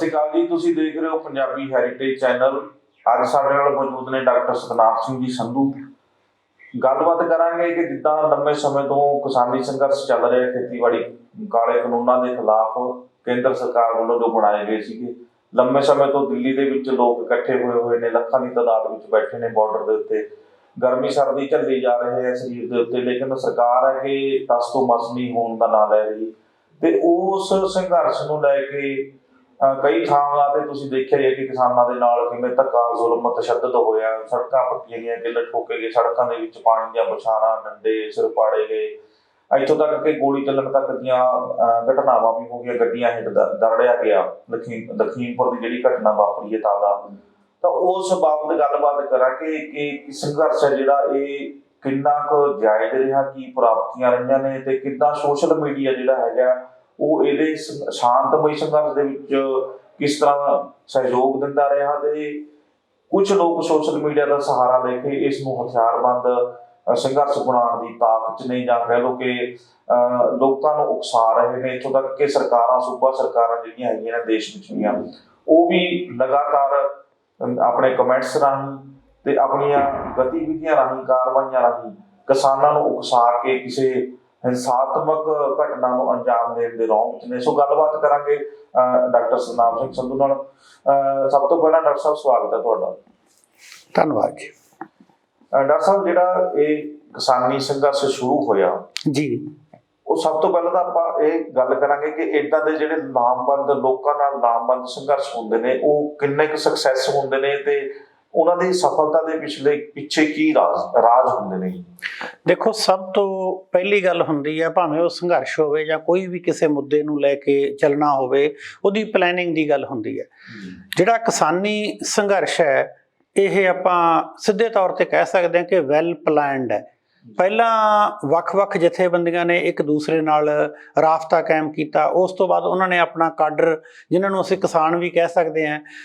ਸਤਿ ਸ਼੍ਰੀ ਅਕਾਲ ਜੀ। ਤੁਸੀਂ ਦੇਖ ਰਹੇ ਹੋ ਪੰਜਾਬੀ ਹੈਰੀਟੇਜ ਚੈਨਲ। ਅੱਜ ਸਾਡੇ ਨਾਲ ਮੌਜੂਦ ਨੇ ਡਾਕਟਰ ਸਤਨਾਮ ਸਿੰਘ ਜੀ ਸੰਧੂ। ਗੱਲਬਾਤ ਕਰਾਂਗੇ ਕਿ ਜਿੱਦਾਂ ਲੰਬੇ ਸਮੇਂ ਤੋਂ ਕਿਸਾਨੀ ਸੰਘਰਸ਼ ਚੱਲ ਰਿਹਾ, ਖੇਤੀਬਾੜੀ ਕਾਲੇ ਕਾਨੂੰਨਾਂ ਦੇ ਖਿਲਾਫ ਕੇਂਦਰ ਸਰਕਾਰ ਵੱਲੋਂ ਜੋ ਬਣਾਏ ਗਏ ਸੀਗੇ, ਲੰਬੇ ਸਮੇਂ ਤੋਂ ਦਿੱਲੀ ਦੇ ਵਿੱਚ ਲੋਕ ਇਕੱਠੇ ਹੋਏ ਨੇ, ਲੱਖਾਂ ਦੀ ਤਾਦਾਦ ਵਿੱਚ ਬੈਠੇ ਨੇ ਬਾਰਡਰ ਦੇ ਉੱਤੇ, ਗਰਮੀ ਸਰਦੀ ਝੱਲੀ ਜਾ ਰਹੇ ਹੈ ਸਰੀਰ ਦੇ ਉੱਤੇ, ਲੇਕਿਨ ਸਰਕਾਰ ਹੈ ਕਿ ਟਸ ਤੋਂ ਮਸ ਨਹੀਂ ਹੋਣ ਦਾ ਨਾਂ ਲੈ ਰਹੀ। ਤੇ ਉਸ ਸੰਘਰਸ਼ ਨੂੰ ਲੈ ਕੇ ਕਈ ਥਾਵਾਂ ਤੇ ਤੁਸੀਂ ਦੇਖਿਆ ਹੀ ਹੈ ਕਿ ਕਿਸਾਨਾਂ ਦੇ ਨਾਲ ਕਿਵੇਂ ਧੱਕਾ, ਜ਼ੁਲਮ, ਤਸ਼ੱਦਦ ਹੋਇਆ। ਸੜਕਾਂ ਪੱਟੀਆਂ ਗਈਆਂ, ਗਿੱਲ ਠੋਕੇ ਗਏ, ਸੜਕਾਂ ਦੇ ਵਿੱਚ ਪਾਣੀ ਦੀਆਂ ਬੌਛਾਰਾਂ, ਡੰਡੇ ਸਿਰ ਪਾੜੇ ਗਏ, ਇੱਥੋਂ ਤੱਕ ਕਿ ਗੋਲੀ ਚੱਲਣ ਤੱਕ ਦੀਆਂ ਘਟਨਾਵਾਂ ਵੀ ਹੋ ਗਈਆਂ। ਗੱਡੀਆਂ ਹੇਠ ਦਰੜਿਆ ਗਿਆ। ਲਖੀਮਪੁਰ ਦੀ ਜਿਹੜੀ ਘਟਨਾ ਵਾਪਰੀ ਹੈ ਤਾਜ਼ਾ, ਤਾਂ ਉਸ ਬਾਬਤ ਗੱਲਬਾਤ ਕਰਾਂਗੇ ਕਿ ਸੰਘਰਸ਼ ਹੈ ਜਿਹੜਾ ਇਹ ਕਿੰਨਾ ਕੁ ਜਾਇਜ਼ ਰਿਹਾ, ਕੀ ਪ੍ਰਾਪਤੀਆਂ ਰਹੀਆਂ ਨੇ, ਤੇ ਕਿੱਦਾਂ ਸੋਸ਼ਲ ਮੀਡੀਆ ਜਿਹੜਾ ਹੈਗਾ ਉਹ ਇਹਦੇ ਸ਼ਾਂਤਮਈ ਸੰਘਰਸ਼ ਦੇ ਵਿੱਚ ਕਿਸ ਤਰ੍ਹਾਂ ਸਹਿਯੋਗ ਦਿੰਦਾ ਰਿਹਾ। ਤੇ ਕੁਝ ਲੋਕ ਸੋਸ਼ਲ ਮੀਡੀਆ ਦਾ ਸਹਾਰਾ ਲੈ ਕੇ ਇਸ ਨੂੰ ਹਥਿਆਰਬੰਦ ਸੰਘਰਸ਼ ਬਣਾਉਣ ਦੀ ਤਾਕ 'ਚ ਨਹੀਂ, ਜਾਂ ਕਹਿ ਲਓ ਕਿ ਲੋਕਾਂ ਨੂੰ ਉਕਸਾ ਰਹੇ ਨੇ। ਇੱਥੋਂ ਤੱਕ ਕਿ ਸਰਕਾਰਾਂ, ਸੂਬਾ ਸਰਕਾਰਾਂ ਜਿਹੜੀਆਂ ਹੈਗੀਆਂ ਨੇ ਦੇਸ਼ ਵਿੱਚ ਦੀਆਂ, ਉਹ ਵੀ ਲਗਾਤਾਰ ਆਪਣੇ ਕਮੈਂਟਸ ਰਾਹੀਂ ਤੇ ਆਪਣੀਆਂ ਗਤੀਵਿਧੀਆਂ ਰਾਹੀਂ, ਕਾਰਵਾਈਆਂ ਰਾਹੀਂ ਕਿਸਾਨਾਂ ਨੂੰ ਉਕਸਾ ਕੇ ਕਿਸੇ ਹਿੰਸਾਤਮਕ ਘਟਨਾ ਨੂੰ ਅੰਜਾਮ ਦੇਣ ਦੇ ਰੌਂਗ ਵਿੱਚ ਨੇ। ਸੋ ਗੱਲਬਾਤ ਕਰਾਂਗੇ ਡਾਕਟਰ ਸਤਨਾਮ ਸਿੰਘ ਸੰਧੂ ਨਾਲ। ਸਭ ਤੋਂ ਪਹਿਲਾਂ ਡਾਕਟਰ ਸਾਹਿਬ ਸਵਾਗਤ ਹੈ ਤੁਹਾਡਾ। ਧੰਨਵਾਦ ਜੀ। ਡਾਕਟਰ ਸਾਹਿਬ, ਜਿਹੜਾ ਇਹ ਕਿਸਾਨੀ ਸੰਘਰਸ਼ ਸ਼ੁਰੂ ਹੋਇਆ ਜੀ, ਉਹ ਸਭ ਤੋਂ ਪਹਿਲਾਂ ਤਾਂ ਆਪਾਂ ਇਹ ਗੱਲ ਕਰਾਂਗੇ ਕਿ ਏਦਾਂ ਦੇ ਜਿਹੜੇ ਲਾਮਬੰਦ ਲੋਕਾਂ ਨਾਲ ਲਾਮਬੰਦ ਸੰਘਰਸ਼ ਹੁੰਦੇ ਨੇ, ਉਹ ਕਿੰਨੇ ਕੁ ਸਕਸੈਸ ਹੁੰਦੇ ਨੇ ਤੇ ਉਹਨਾਂ ਦੀ ਸਫਲਤਾ ਦੇ ਪਿੱਛੇ ਕੀ ਰਾਜ ਹੁੰਦੇ ਨੇ? ਦੇਖੋ, ਸਭ ਤੋਂ ਪਹਿਲੀ ਗੱਲ ਹੁੰਦੀ ਹੈ, ਭਾਵੇਂ ਉਹ ਸੰਘਰਸ਼ ਹੋਵੇ ਜਾਂ ਕੋਈ ਵੀ ਕਿਸੇ ਮੁੱਦੇ ਨੂੰ ਲੈ ਕੇ ਚੱਲਣਾ ਹੋਵੇ, ਉਹਦੀ ਪਲੈਨਿੰਗ ਦੀ ਗੱਲ ਹੁੰਦੀ ਹੈ। ਜਿਹੜਾ ਕਿਸਾਨੀ ਸੰਘਰਸ਼ ਹੈ, ਇਹ ਆਪਾਂ ਸਿੱਧੇ ਤੌਰ ਤੇ ਕਹਿ ਸਕਦੇ ਹਾਂ ਕਿ ਵੈਲ ਪਲਾਨਡ ਹੈ। ਪਹਿਲਾਂ ਵੱਖ-ਵੱਖ ਜਥੇਬੰਦੀਆਂ ਨੇ ਇੱਕ ਦੂਸਰੇ ਨਾਲ ਰਾਬਤਾ ਕਾਇਮ ਕੀਤਾ। ਉਸ ਤੋਂ ਬਾਅਦ ਉਹਨਾਂ ਨੇ ਆਪਣਾ ਕਾਡਰ, ਜਿਨ੍ਹਾਂ ਨੂੰ ਅਸੀਂ ਕਿਸਾਨ ਵੀ ਕਹਿ ਸਕਦੇ ਹਾਂ,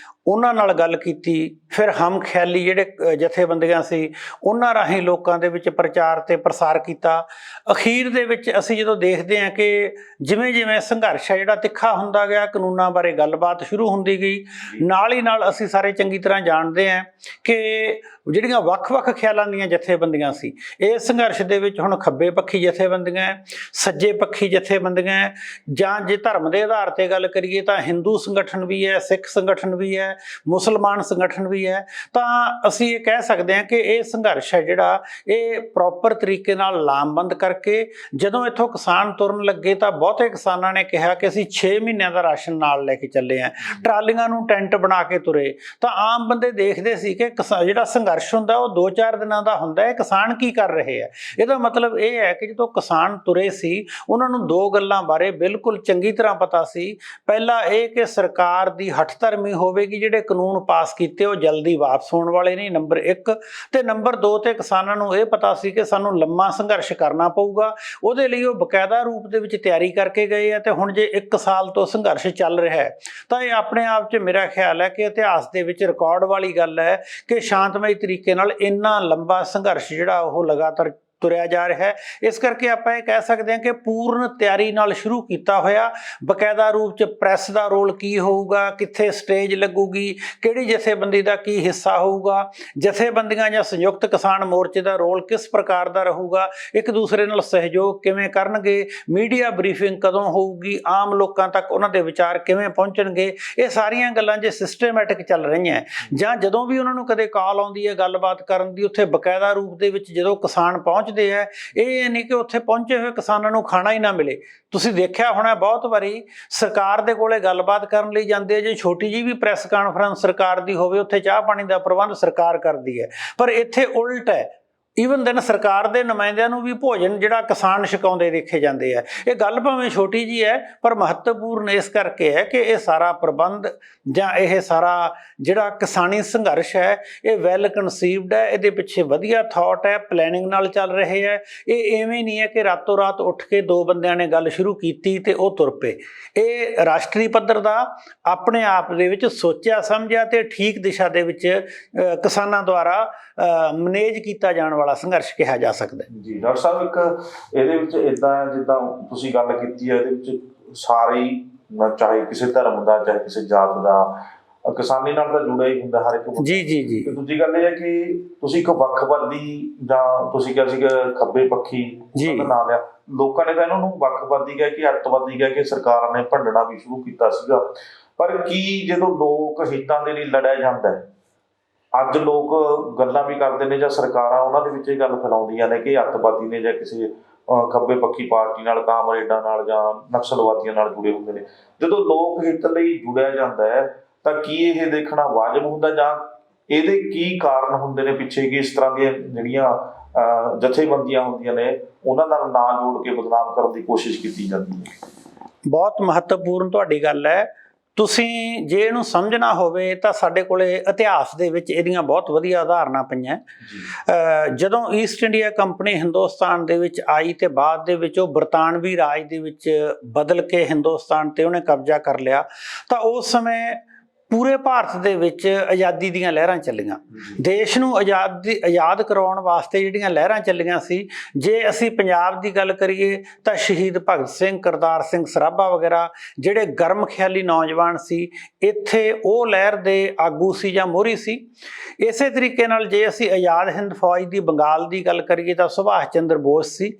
ਉਹਨਾਂ ਨਾਲ ਗੱਲ ਕੀਤੀ। ਫਿਰ ਹਮ ਖਿਆਲੀ ਜਿਹੜੇ ਜਥੇਬੰਦੀਆਂ ਸੀ, ਉਹਨਾਂ ਰਾਹੀਂ ਲੋਕਾਂ ਦੇ ਵਿੱਚ ਪ੍ਰਚਾਰ ਤੇ ਪ੍ਰਸਾਰ ਕੀਤਾ। ਅਖੀਰ ਦੇ ਵਿੱਚ ਅਸੀਂ ਜਦੋਂ ਦੇਖਦੇ ਹਾਂ ਕਿ ਜਿਵੇਂ ਜਿਵੇਂ ਸੰਘਰਸ਼ ਹੈ ਜਿਹੜਾ ਤਿੱਖਾ ਹੁੰਦਾ ਗਿਆ, ਕਾਨੂੰਨਾਂ ਬਾਰੇ ਗੱਲਬਾਤ ਸ਼ੁਰੂ ਹੁੰਦੀ ਗਈ। ਨਾਲ ਹੀ ਨਾਲ ਅਸੀਂ ਸਾਰੇ ਚੰਗੀ ਤਰ੍ਹਾਂ ਜਾਣਦੇ ਹਾਂ ਕਿ ਜਿਹੜੀਆਂ ਵੱਖ-ਵੱਖ ਖਿਆਲਾਂ ਦੀਆਂ ਜਥੇਬੰਦੀਆਂ ਸੀ, ਇਸ ਸੰਘਰਸ਼ ਦੇ ਵਿੱਚ ਹੁਣ ਖੱਬੇ ਪੱਖੀ ਜਥੇਬੰਦੀਆਂ, ਸੱਜੇ ਪੱਖੀ ਜਥੇਬੰਦੀਆਂ, ਜਾਂ ਜੇ ਧਰਮ ਦੇ ਆਧਾਰ ਤੇ ਗੱਲ ਕਰੀਏ ਤਾਂ ਹਿੰਦੂ ਸੰਗਠਨ ਵੀ ਹੈ, ਸਿੱਖ ਸੰਗਠਨ ਵੀ ਹੈ, ਮੁਸਲਮਾਨ ਸੰਗਠਨ ਵੀ ਹੈ। ਤਾਂ ਅਸੀਂ ਇਹ ਕਹਿ ਸਕਦੇ ਹਾਂ ਕਿ ਇਹ ਸੰਘਰਸ਼ ਹੈ ਜਿਹੜਾ ਇਹ ਪ੍ਰੋਪਰ ਤਰੀਕੇ ਨਾਲ ਲਾਮਬੰਦ ਕਰਕੇ ਜਦੋਂ ਇੱਥੋਂ ਕਿਸਾਨ ਤੁਰਨ ਲੱਗੇ ਤਾਂ ਬਹੁਤੇ ਕਿਸਾਨਾਂ ਨੇ ਕਿਹਾ ਕਿ ਅਸੀਂ 6 ਮਹੀਨਿਆਂ ਦਾ ਰਾਸ਼ਨ ਨਾਲ ਲੈ ਕੇ ਚੱਲੇ ਹਾਂ, ਟਰਾਲੀਆਂ ਨੂੰ ਟੈਂਟ ਬਣਾ ਕੇ ਤੁਰੇ। ਤਾਂ ਆਮ ਬੰਦੇ ਦੇਖਦੇ ਸੀ ਕਿ ਜਿਹੜਾ ਸੰਘਰਸ਼ ਹੁੰਦਾ ਉਹ 2-4 ਦਿਨਾਂ ਦਾ ਹੁੰਦਾ ਹੈ, ਕਿਸਾਨ ਕੀ ਕਰ ਰਹੇ ਹੈ। ਇਹਦਾ ਮਤਲਬ ਇਹ ਹੈ ਕਿ ਜਦੋਂ ਕਿਸਾਨ ਤੁਰੇ ਸੀ, ਉਹਨਾਂ ਨੂੰ ਦੋ ਗੱਲਾਂ ਬਾਰੇ ਬਿਲਕੁਲ ਚੰਗੀ ਤਰ੍ਹਾਂ ਪਤਾ ਸੀ। ਪਹਿਲਾ ਇਹ ਕਿ ਸਰਕਾਰ ਦੀ ਹੱਠਧਰਮੀ ਹੋਵੇਗੀ, ਜਿਹੜੇ ਕਾਨੂੰਨ ਪਾਸ ਕੀਤੇ ਉਹ ਜਲਦੀ ਵਾਪਸ ਹੋਣ ਵਾਲੇ ਨਹੀਂ, ਨੰਬਰ 1। ਤੇ ਨੰਬਰ 2 ਤੇ ਕਿਸਾਨਾਂ ਨੂੰ ਇਹ ਪਤਾ ਸੀ ਕਿ ਸਾਨੂੰ ਲੰਮਾ ਸੰਘਰਸ਼ ਕਰਨਾ ਪਊਗਾ। ਉਹਦੇ ਲਈ ਉਹ ਬਕਾਇਦਾ ਰੂਪ ਦੇ ਵਿੱਚ ਤਿਆਰੀ ਕਰਕੇ ਗਏ ਆ। ਤੇ ਹੁਣ ਜੇ 1 ਸਾਲ ਤੋਂ ਸੰਘਰਸ਼ ਚੱਲ ਰਿਹਾ ਹੈ ਤਾਂ ਇਹ ਆਪਣੇ ਆਪ 'ਚ ਮੇਰਾ ਖਿਆਲ ਹੈ ਕਿ ਇਤਿਹਾਸ ਦੇ ਵਿੱਚ ਰਿਕਾਰਡ ਵਾਲੀ ਗੱਲ ਹੈ ਕਿ ਸ਼ਾਂਤਮਈ ਤਰੀਕੇ ਨਾਲ ਇੰਨਾ ਲੰਬਾ ਸੰਘਰਸ਼ ਜਿਹੜਾ ਉਹ ਲਗਾਤਾਰ ਤੁਰਿਆ ਜਾ ਰਿਹਾ ਹੈ। ਇਸ ਕਰਕੇ ਆਪਾਂ ਇਹ ਕਹਿ ਸਕਦੇ ਹਾਂ ਕਿ ਪੂਰਨ ਤਿਆਰੀ ਨਾਲ ਸ਼ੁਰੂ ਕੀਤਾ ਹੋਇਆ। ਬਕਾਇਦਾ ਰੂਪ 'ਚ ਪ੍ਰੈਸ ਦਾ ਰੋਲ ਕੀ ਹੋਊਗਾ, ਕਿੱਥੇ ਸਟੇਜ ਲੱਗੂਗੀ, ਕਿਹੜੀ ਜਥੇਬੰਦੀ ਦਾ ਕੀ ਹਿੱਸਾ ਹੋਊਗਾ, ਜਥੇਬੰਦੀਆਂ ਜਾਂ ਸੰਯੁਕਤ ਕਿਸਾਨ ਮੋਰਚੇ ਦਾ ਰੋਲ ਕਿਸ ਪ੍ਰਕਾਰ ਦਾ ਰਹੂਗਾ, ਇੱਕ ਦੂਸਰੇ ਨਾਲ ਸਹਿਯੋਗ ਕਿਵੇਂ ਕਰਨਗੇ, ਮੀਡੀਆ ਬਰੀਫਿੰਗ ਕਦੋਂ ਹੋਊਗੀ, ਆਮ ਲੋਕਾਂ ਤੱਕ ਉਹਨਾਂ ਦੇ ਵਿਚਾਰ ਕਿਵੇਂ ਪਹੁੰਚਣਗੇ, ਇਹ ਸਾਰੀਆਂ ਗੱਲਾਂ ਜੇ ਸਿਸਟਮੈਟਿਕ ਚੱਲ ਰਹੀਆਂ, ਜਾਂ ਜਦੋਂ ਵੀ ਉਹਨਾਂ ਨੂੰ ਕਦੇ ਕਾਲ ਆਉਂਦੀ ਹੈ ਗੱਲਬਾਤ ਕਰਨ ਦੀ, ਉੱਥੇ ਬਕਾਇਦਾ ਰੂਪ ਦੇ ਵਿੱਚ ਜਦੋਂ ਕਿਸਾਨ ਪਹੁੰਚਦੇ ਹੈ, ਇਹ ਨਹੀਂ ਕਿ ਉੱਥੇ ਪਹੁੰਚੇ ਹੋਏ ਕਿਸਾਨਾਂ ਨੂੰ ਖਾਣਾ ਹੀ ਨਾ ਮਿਲੇ। ਤੁਸੀਂ ਦੇਖਿਆ ਹੋਣਾ ਬਹੁਤ ਵਾਰੀ ਸਰਕਾਰ ਦੇ ਕੋਲੇ ਗੱਲਬਾਤ ਕਰਨ ਲਈ ਜਾਂਦੇ ਆ, ਜੇ ਛੋਟੀ ਜਿਹੀ ਵੀ ਪ੍ਰੈਸ ਕਾਨਫਰੰਸ ਸਰਕਾਰ ਦੀ ਹੋਵੇ, ਉੱਥੇ ਚਾਹ ਪਾਣੀ ਦਾ ਪ੍ਰਬੰਧ ਸਰਕਾਰ ਕਰਦੀ ਹੈ। ਪਰ ਇੱਥੇ ਉਲਟ ਹੈ। ਈਵਨ ਦਿਨ ਸਰਕਾਰ ਦੇ ਨੁਮਾਇੰਦਿਆਂ ਨੂੰ ਵੀ ਭੋਜਨ ਜਿਹੜਾ ਕਿਸਾਨ ਛਕਾਉਂਦੇ ਦੇਖੇ ਜਾਂਦੇ ਆ। ਇਹ ਗੱਲ ਭਾਵੇਂ ਛੋਟੀ ਜੀ ਹੈ ਪਰ ਮਹੱਤਵਪੂਰਨ ਇਸ ਕਰਕੇ ਹੈ ਕਿ ਇਹ ਸਾਰਾ ਪ੍ਰਬੰਧ ਜਾਂ ਇਹ ਸਾਰਾ ਜਿਹੜਾ ਕਿਸਾਨੀ ਸੰਘਰਸ਼ ਹੈ ਇਹ ਵੈਲ ਕਨਸੀਵਡ ਹੈ। ਇਹਦੇ ਪਿੱਛੇ ਵਧੀਆ ਥਾਟ ਹੈ, ਪਲੈਨਿੰਗ ਨਾਲ ਚੱਲ ਰਹੇ ਹੈ। ਇਹ ਐਵੇਂ ਨਹੀਂ ਹੈ ਕਿ ਰਾਤੋਂ ਰਾਤ ਉੱਠ ਕੇ ਦੋ ਬੰਦਿਆਂ ਨੇ ਗੱਲ ਸ਼ੁਰੂ ਕੀਤੀ ਤੇ ਉਹ ਤੁਰ ਪਏ। ਇਹ ਰਾਸ਼ਟਰੀ ਪੱਧਰ ਦਾ ਆਪਣੇ ਆਪ ਦੇ ਵਿੱਚ ਸੋਚਿਆ ਸਮਝਿਆ ਤੇ ਠੀਕ ਦਿਸ਼ਾ ਦੇ ਵਿੱਚ ਕਿਸਾਨਾਂ ਦੁਆਰਾ ਮੈਨੇਜ ਕੀਤਾ ਜਾਣ ਵਾਲਾ ਸੰਘਰਸ਼ ਕਿਹਾ ਜਾ ਸਕਦਾ ਹੈ। ਜੀ ਡਾਕਟਰ ਸਾਹਿਬ, ਇੱਕ ਇਹਦੇ ਵਿੱਚ ਇੱਦਾਂ ਜਿੱਦਾਂ ਤੁਸੀਂ ਗੱਲ ਕੀਤੀ ਹੈ, ਇਹਦੇ ਵਿੱਚ ਸਾਰੇ ਚਾਹੇ ਕਿਸੇ ਧਰਮ ਦਾ ਚਾਹੇ ਕਿਸੇ ਜਾਤ ਦਾ, ਕਿਸਾਨੀ ਨਾਲ ਤਾਂ ਜੁੜਿਆ ਹੀ ਹੁੰਦਾ ਹਰ ਇੱਕ ਬੰਦਾ। ਜੀ। ਤੇ ਦੂਜੀ ਗੱਲ ਇਹ ਹੈ ਕਿ ਤੁਸੀਂ ਇੱਕ ਵੱਖਵਾਦੀ ਜਾਂ ਤੁਸੀਂ ਕਿਹਾ ਸੀਗਾ ਖੱਬੇ ਪੱਖੀ ਦਾ ਨਾਂ ਲਿਆ, ਲੋਕਾਂ ਨੇ ਤਾਂ ਇਹਨਾਂ ਨੂੰ ਵੱਖਵਾਦੀ ਕਹਿ ਕੇ ਅੱਤਵਾਦੀ ਕਹਿ ਕੇ ਸਰਕਾਰਾਂ ਨੇ ਭੰਡਣਾ ਵੀ ਸ਼ੁਰੂ ਕੀਤਾ ਸੀਗਾ। ਪਰ ਕੀ ਜਦੋਂ ਲੋਕ ਹਿੱਤਾਂ ਦੇ ਲਈ ਲੜਿਆ ਜਾਂਦਾ ਹੈ, ਅੱਜ ਲੋਕ ਗੱਲਾਂ ਵੀ ਕਰਦੇ ਨੇ ਜਾਂ ਸਰਕਾਰਾਂ ਉਹਨਾਂ ਦੇ ਵਿੱਚ ਇਹ ਗੱਲ ਫੈਲਾਉਂਦੀਆਂ ਨੇ ਕਿ ਅੱਤਵਾਦੀ ਨੇ ਜਾਂ ਕਿਸੇ ਖੱਬੇ ਪੱਖੀ ਪਾਰਟੀ ਨਾਲ, ਕਾਮਰੇਡਾਂ ਨਾਲ ਜਾਂ ਨਕਸਲਵਾਦੀਆਂ ਨਾਲ ਜੁੜੇ ਹੁੰਦੇ ਨੇ। ਜਦੋਂ ਲੋਕ ਹਿੱਤ ਲਈ ਜੁੜਿਆ ਜਾਂਦਾ ਹੈ ਤਾਂ ਕੀ ਇਹ ਦੇਖਣਾ ਵਾਜਬ ਹੁੰਦਾ ਜਾਂ ਇਹਦੇ ਕੀ ਕਾਰਨ ਹੁੰਦੇ ਨੇ ਪਿੱਛੇ, ਕਿ ਇਸ ਤਰ੍ਹਾਂ ਦੀਆਂ ਜਿਹੜੀਆਂ ਜਥੇਬੰਦੀਆਂ ਹੁੰਦੀਆਂ ਨੇ ਉਹਨਾਂ ਨਾਲ ਨਾਂ ਜੋੜ ਕੇ ਬਦਨਾਮ ਕਰਨ ਦੀ ਕੋਸ਼ਿਸ਼ ਕੀਤੀ ਜਾਂਦੀ ਹੈ? ਬਹੁਤ ਮਹੱਤਵਪੂਰਨ ਤੁਹਾਡੀ ਗੱਲ ਹੈ। ਤੁਸੀਂ ਜੇ ਇਹਨੂੰ ਸਮਝਣਾ ਹੋਵੇ ਤਾਂ ਸਾਡੇ ਕੋਲੇ ਇਤਿਹਾਸ ਦੇ ਵਿੱਚ ਇਹਦੀਆਂ ਬਹੁਤ ਵਧੀਆ ਉਦਾਹਰਨਾਂ ਪਈਆਂ। ਜਦੋਂ ਈਸਟ ਇੰਡੀਆ ਕੰਪਨੀ ਹਿੰਦੁਸਤਾਨ ਦੇ ਵਿੱਚ ਆਈ ਤੇ ਬਾਅਦ ਦੇ ਵਿੱਚ ਉਹ ਬਰਤਾਨਵੀ ਰਾਜ ਦੇ ਵਿੱਚ ਬਦਲ ਕੇ ਹਿੰਦੁਸਤਾਨ ਤੇ ਉਹਨੇ ਕਬਜ਼ਾ ਕਰ ਲਿਆ, ਤਾਂ ਉਸ ਸਮੇਂ ਪੂਰੇ ਭਾਰਤ ਦੇ ਵਿੱਚ ਆਜ਼ਾਦੀ ਦੀਆਂ ਲਹਿਰਾਂ ਚੱਲੀਆਂ। ਦੇਸ਼ ਨੂੰ ਆਜ਼ਾਦ ਕਰਵਾਉਣ ਵਾਸਤੇ ਜਿਹੜੀਆਂ ਲਹਿਰਾਂ ਚੱਲੀਆਂ ਸੀ, ਜੇ ਅਸੀਂ ਪੰਜਾਬ ਦੀ ਗੱਲ ਕਰੀਏ ਤਾਂ ਸ਼ਹੀਦ ਭਗਤ ਸਿੰਘ, ਕਰਤਾਰ ਸਿੰਘ ਸਰਾਭਾ ਵਗੈਰਾ ਜਿਹੜੇ ਗਰਮ ਖਿਆਲੀ ਨੌਜਵਾਨ ਸੀ, ਇੱਥੇ ਉਹ ਲਹਿਰ ਦੇ ਆਗੂ ਸੀ ਜਾਂ ਮੋਹਰੀ ਸੀ। ਇਸੇ ਤਰੀਕੇ ਨਾਲ ਜੇ ਅਸੀਂ ਆਜ਼ਾਦ ਹਿੰਦ ਫੌਜ ਦੀ ਬੰਗਾਲ ਦੀ ਗੱਲ ਕਰੀਏ ਤਾਂ ਸੁਭਾਸ਼ ਚੰਦਰ ਬੋਸ ਸੀ,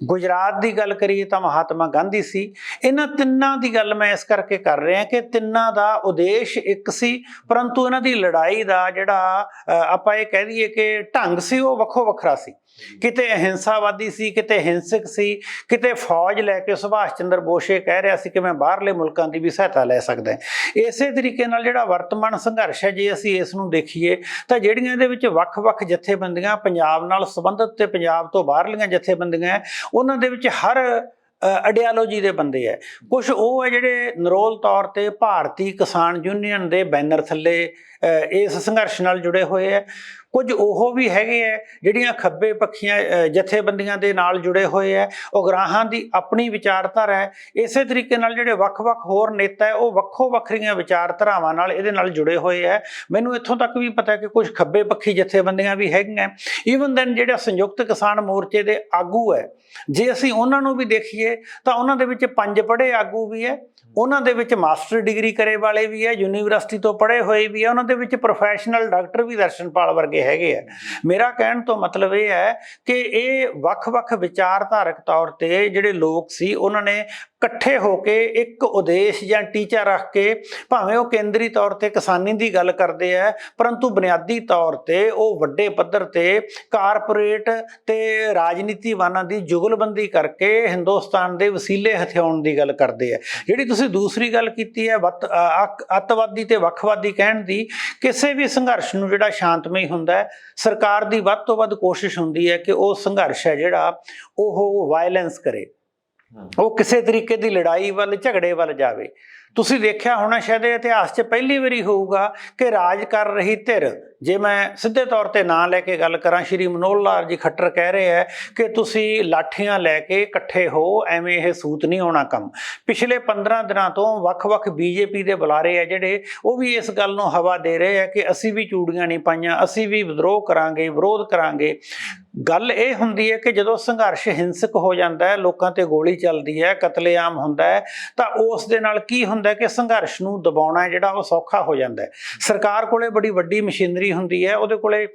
ਗੁਜਰਾਤ ਦੀ ਗੱਲ ਕਰੀਏ ਤਾਂ ਮਹਾਤਮਾ ਗਾਂਧੀ ਸੀ। ਇਹਨਾਂ ਤਿੰਨਾਂ ਦੀ ਗੱਲ ਮੈਂ ਇਸ ਕਰਕੇ ਕਰ ਰਿਹਾ ਕਿ ਤਿੰਨਾਂ ਦਾ ਉਦੇਸ਼ ਇੱਕ ਸੀ, ਪਰੰਤੂ ਇਹਨਾਂ ਦੀ ਲੜਾਈ ਦਾ ਜਿਹੜਾ ਆਪਾਂ ਇਹ ਕਹਿ ਦਈਏ ਕਿ ਢੰਗ ਸੀ ਉਹ ਵੱਖੋ ਵੱਖਰਾ ਸੀ। ਕਿਤੇ ਅਹਿੰਸਾਵਾਦੀ ਸੀ, ਕਿਤੇ ਹਿੰਸਕ ਸੀ, ਕਿਤੇ ਫੌਜ ਲੈ ਕੇ ਸੁਭਾਸ਼ ਚੰਦਰ ਬੋਸ ਇਹ ਕਹਿ ਰਿਹਾ ਸੀ ਕਿ ਮੈਂ ਬਾਹਰਲੇ ਮੁਲਕਾਂ ਦੀ ਵੀ ਸਹਾਇਤਾ ਲੈ ਸਕਦਾ। ਇਸੇ ਤਰੀਕੇ ਨਾਲ ਜਿਹੜਾ ਵਰਤਮਾਨ ਸੰਘਰਸ਼ ਹੈ, ਜੇ ਅਸੀਂ ਇਸ ਨੂੰ ਦੇਖੀਏ ਤਾਂ ਜਿਹੜੀਆਂ ਇਹਦੇ ਵਿੱਚ ਵੱਖ-ਵੱਖ ਜਥੇਬੰਦੀਆਂ ਪੰਜਾਬ ਨਾਲ ਸੰਬੰਧਿਤ ਤੇ ਪੰਜਾਬ ਤੋਂ ਬਾਹਰਲੀਆਂ ਜਥੇਬੰਦੀਆਂ, ਉਹਨਾਂ ਦੇ ਵਿੱਚ ਹਰ ਆਈਡੀਆਲੋਜੀ ਦੇ ਬੰਦੇ ਹੈ। ਕੁਝ ਉਹ ਹੈ ਜਿਹੜੇ ਨਿਰੋਲ ਤੌਰ ਤੇ ਭਾਰਤੀ ਕਿਸਾਨ ਯੂਨੀਅਨ ਦੇ ਬੈਨਰ ਥੱਲੇ ਇਸ ਸੰਘਰਸ਼ ਨਾਲ ਜੁੜੇ ਹੋਏ ਹੈ। ਕੁਝ ਉਹ ਵੀ ਹੈਗੇ ਹੈ ਜਿਹੜੀਆਂ ਖੱਬੇ ਪੱਖੀਆਂ ਜਥੇਬੰਦੀਆਂ ਦੇ ਨਾਲ ਜੁੜੇ ਹੋਏ ਹੈ। ਉਗਰਾਹਾਂ ਦੀ ਆਪਣੀ ਵਿਚਾਰਧਾਰਾ ਹੈ। ਇਸੇ ਤਰੀਕੇ ਨਾਲ ਜਿਹੜੇ ਵੱਖ-ਵੱਖ ਹੋਰ ਨੇਤਾ ਹੈ ਉਹ ਵੱਖੋ ਵੱਖਰੀਆਂ ਵਿਚਾਰਧਾਰਾਵਾਂ ਨਾਲ ਇਹਦੇ ਨਾਲ ਜੁੜੇ ਹੋਏ ਹੈ। ਮੈਨੂੰ ਇੱਥੋਂ ਤੱਕ ਵੀ ਪਤਾ ਕਿ ਕੁਝ ਖੱਬੇ ਪੱਖੀ ਜਥੇਬੰਦੀਆਂ ਵੀ ਹੈਗੀਆਂ। ਈਵਨ ਦੈਨ ਜਿਹੜਾ ਸੰਯੁਕਤ ਕਿਸਾਨ ਮੋਰਚੇ ਦੇ ਆਗੂ ਹੈ, ਜੇ ਅਸੀਂ ਉਹਨਾਂ ਨੂੰ ਵੀ ਦੇਖੀਏ ਤਾਂ ਉਹਨਾਂ ਦੇ ਵਿੱਚ 5 ਪੜ੍ਹੇ ਆਗੂ ਵੀ ਹੈ, ਉਹਨਾਂ ਦੇ ਵਿੱਚ ਮਾਸਟਰ ਡਿਗਰੀ ਕਰੇ ਵਾਲੇ ਵੀ ਹੈ, ਯੂਨੀਵਰਸਿਟੀ ਤੋਂ ਪੜ੍ਹੇ ਹੋਏ ਵੀ ਹੈ, ਉਹਨਾਂ ਦੇ ਵਿੱਚ ਪ੍ਰੋਫੈਸ਼ਨਲ ਡਾਕਟਰ ਵੀ ਦਰਸ਼ਨਪਾਲ ਵਰਗੇ ਹੈਗੇ ਆ। ਮੇਰਾ ਕਹਿਣ ਤੋਂ ਮਤਲਬ ਇਹ ਹੈ ਕਿ ਇਹ ਵੱਖ-ਵੱਖ ਵਿਚਾਰਧਾਰਕ ਤੌਰ ਤੇ ਜਿਹੜੇ ਲੋਕ ਸੀ ਉਹਨਾਂ ਨੇ ਇਕੱਠੇ ਹੋ ਕੇ ਇੱਕ ਉਦੇਸ਼ ਜਾਂ ਟੀਚਾ ਰੱਖ ਕੇ, ਭਾਵੇਂ ਉਹ ਕੇਂਦਰੀ ਤੌਰ ਤੇ ਕਿਸਾਨੀ ਦੀ ਗੱਲ ਕਰਦੇ ਆ, ਪਰੰਤੂ ਬੁਨਿਆਦੀ ਤੌਰ ਤੇ ਉਹ ਵੱਡੇ ਪੱਧਰ ਤੇ ਕਾਰਪੋਰੇਟ ਤੇ ਰਾਜਨੀਤੀਵਾਨਾਂ ਦੀ ਜੁਗਲਬੰਦੀ ਕਰਕੇ ਹਿੰਦੁਸਤਾਨ ਦੇ ਵਸੀਲੇ ਹਥਿਆਉਣ ਦੀ ਗੱਲ ਕਰਦੇ ਆ। ਜਿਹੜੀ ਤੁਸੀਂ ਦੂਸਰੀ ਗੱਲ ਕੀਤੀ ਹੈ ਅੱਤਵਾਦੀ ਤੇ ਵੱਖਵਾਦੀ ਕਹਿਣ ਦੀ, ਕਿਸੇ ਵੀ ਸੰਘਰਸ਼ ਨੂੰ ਜਿਹੜਾ ਸ਼ਾਂਤਮਈ ਹੁੰਦਾ ਹੈ, ਸਰਕਾਰ ਦੀ ਵੱਧ ਤੋਂ ਵੱਧ ਕੋਸ਼ਿਸ਼ ਹੁੰਦੀ ਹੈ ਕਿ ਉਹ ਸੰਘਰਸ਼ ਹੈ ਜਿਹੜਾ ਉਹ ਵਾਇਲੈਂਸ ਕਰੇ, ਉਹ ਕਿਸੇ ਤਰੀਕੇ ਦੀ ਲੜਾਈ ਵੱਲ, ਝਗੜੇ ਵੱਲ ਜਾਵੇ। ਤੁਸੀਂ ਦੇਖਿਆ ਹੋਣਾ ਸ਼ਾਇਦ ਇਤਿਹਾਸ 'ਚ ਪਹਿਲੀ ਵਾਰੀ ਹੋਊਗਾ ਕਿ ਰਾਜ ਕਰ ਰਹੀ ਧਿਰ, ਜੇ ਮੈਂ ਸਿੱਧੇ ਤੌਰ ਤੇ ਨਾਂ ਲੈ ਕੇ ਗੱਲ ਕਰਾਂ, ਸ਼੍ਰੀ ਮਨੋਹਰ ਲਾਲ ਜੀ ਖੱਟਰ ਕਹਿ ਰਹੇ ਹੈ ਕਿ ਤੁਸੀਂ ਲਾਠੀਆਂ ਲੈ ਕੇ ਇਕੱਠੇ ਹੋ, ਐਵੇਂ ਇਹ ਸੂਤ ਨਹੀਂ ਆਉਣਾ ਕੰਮ। ਪਿਛਲੇ 15 ਦਿਨਾਂ ਤੋਂ ਵੱਖ-ਵੱਖ ਬੀਜੇਪੀ ਦੇ ਬੁਲਾਰੇ ਹੈ ਜਿਹੜੇ, ਉਹ ਵੀ ਇਸ ਗੱਲ ਨੂੰ ਹਵਾ ਦੇ ਰਹੇ ਹੈ ਕਿ ਅਸੀਂ ਵੀ ਚੂੜੀਆਂ ਨਹੀਂ ਪਾਈਆਂ, ਅਸੀਂ ਵੀ ਵਿਦਰੋਹ ਕਰਾਂਗੇ, ਵਿਰੋਧ ਕਰਾਂਗੇ। ਗੱਲ ਇਹ ਹੁੰਦੀ ਹੈ ਕਿ ਜਦੋਂ ਸੰਘਰਸ਼ ਹਿੰਸਕ ਹੋ ਜਾਂਦਾ ਹੈ, ਲੋਕਾਂ ਤੇ ਗੋਲੀ ਚੱਲਦੀ ਹੈ, ਕਤਲੇਆਮ ਹੁੰਦਾ ਹੈ, ਤਾਂ ਉਸ ਦੇ ਨਾਲ ਕੀ ਹੁੰਦਾ ਕਿ ਸੰਘਰਸ਼ ਨੂੰ ਦਬਾਉਣਾ ਜਿਹੜਾ ਉਹ ਸੌਖਾ ਹੋ ਜਾਂਦਾ ਹੈ। ਸਰਕਾਰ ਕੋਲੇ ਬੜੀ ਵੱਡੀ ਮਸ਼ੀਨਰੀ ਹੁੰਦੀ ਹੈ, ਉਹਦੇ ਕੋਲੇ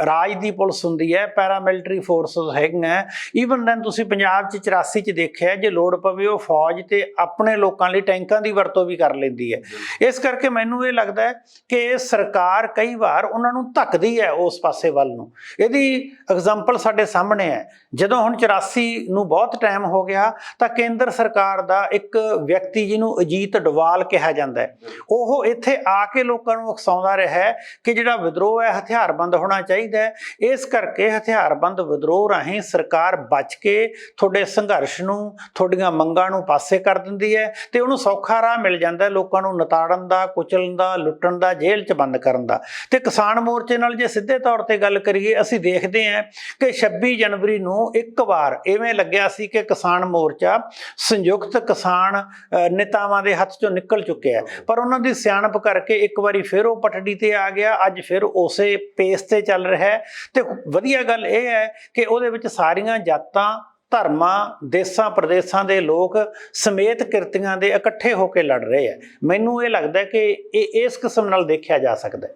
ਰਾਜ ਦੀ ਪੁਲਿਸ ਹੁੰਦੀ ਹੈ, ਪੈਰਾਮਿਲਟਰੀ ਫੋਰਸਿਸ ਹੈਗੀਆਂ। ਈਵਨ ਦੈਨ ਤੁਸੀਂ ਪੰਜਾਬ 'ਚ 84 'ਚ ਦੇਖਿਆ, ਜੇ ਲੋੜ ਪਵੇ ਉਹ ਫੌਜ ਤੇ ਆਪਣੇ ਲੋਕਾਂ ਲਈ ਟੈਂਕਾਂ ਦੀ ਵਰਤੋਂ ਵੀ ਕਰ ਲੈਂਦੀ ਹੈ। ਇਸ ਕਰਕੇ ਮੈਨੂੰ ਇਹ ਲੱਗਦਾ ਹੈ ਕਿ ਸਰਕਾਰ ਕਈ ਵਾਰ ਉਹਨਾਂ ਨੂੰ ਧੱਕਦੀ ਹੈ ਉਸ ਪਾਸੇ ਵੱਲ ਨੂੰ। ਇਹਦੀ ਐਗਜ਼ਾਮਪਲ ਸਾਡੇ ਸਾਹਮਣੇ ਹੈ। ਜਦੋਂ ਹੁਣ 84 ਨੂੰ ਬਹੁਤ ਟਾਈਮ ਹੋ ਗਿਆ ਤਾਂ ਕੇਂਦਰ ਸਰਕਾਰ ਦਾ ਇੱਕ ਵਿਅਕਤੀ ਜਿਹਨੂੰ ਅਜੀਤ ਡੋਵਾਲ ਕਿਹਾ ਜਾਂਦਾ ਹੈ, ਉਹ ਇੱਥੇ ਆ ਕੇ ਲੋਕਾਂ ਨੂੰ ਉਕਸਾਉਂਦਾ ਰਿਹਾ ਕਿ ਜਿਹੜਾ ਵਿਦਰੋਹ ਹੈ ਹਥਿਆਰਬੰਦ ਹੋਣਾ ਚਾਹੀਦਾ ਹੈ। ਇਸ ਕਰਕੇ ਹਥਿਆਰਬੰਦ ਵਿਦਰੋਹ ਰਾਹੀਂ ਸਰਕਾਰ ਬਚ ਕੇ ਤੁਹਾਡੇ ਸੰਘਰਸ਼ ਨੂੰ, ਤੁਹਾਡੀਆਂ ਮੰਗਾਂ ਨੂੰ ਪਾਸੇ ਕਰ ਦਿੰਦੀ ਹੈ ਤੇ ਉਹਨੂੰ ਸੌਖਾ ਰਾਹ ਮਿਲ ਜਾਂਦਾ ਲੋਕਾਂ ਨੂੰ ਨਤਾੜਨ ਦਾ, ਕੁਚਲਣ ਦਾ, ਲੁੱਟਣ ਦਾ, ਜੇਲ੍ਹ 'ਚ ਬੰਦ ਕਰਨ ਦਾ। ਤੇ ਕਿਸਾਨ ਮੋਰਚੇ ਨਾਲ ਜੇ ਸਿੱਧੇ ਤੌਰ ਤੇ ਗੱਲ ਕਰੀਏ, ਅਸੀਂ ਦੇਖਦੇ ਹਾਂ ਕਿ 26 ਜਨਵਰੀ ਨੂੰ ਇੱਕ ਵਾਰ ਇਵੇਂ ਲੱਗਿਆ ਸੀ ਕਿ ਕਿਸਾਨ ਮੋਰਚਾ ਸੰਯੁਕਤ ਕਿਸਾਨ ਨੇਤਾਵਾਂ ਦੇ ਹੱਥ 'ਚੋਂ ਨਿਕਲ ਚੁੱਕਿਆ, ਪਰ ਉਹਨਾਂ ਦੀ ਸਿਆਣਪ ਕਰਕੇ ਇੱਕ ਵਾਰੀ ਫਿਰ ਉਹ ਪਟੜੀ ਤੇ ਆ ਗਿਆ। ਅੱਜ ਫਿਰ ਉਸੇ ਪੇਸ ਤੇ ਚੱਲ ਰਿਹਾ ਹੈ ਤੇ ਵਧੀਆ ਗੱਲ ਇਹ ਹੈ ਕਿ ਉਹਦੇ ਵਿੱਚ ਸਾਰੀਆਂ ਜਾਤਾਂ ਧਰਮਾਂ, ਦੇਸਾਂ ਪ੍ਰਦੇਸਾਂ ਦੇ ਲੋਕ ਸਮੇਤ ਕਿਰਤੀਆਂ ਦੇ ਇਕੱਠੇ ਹੋ ਕੇ ਲੜ ਰਹੇ ਆ। ਮੈਨੂੰ ਇਹ ਲੱਗਦਾ ਕਿ ਇਹ ਇਸ ਕਿਸਮ ਨਾਲ ਦੇਖਿਆ ਜਾ ਸਕਦਾ ਹੈ।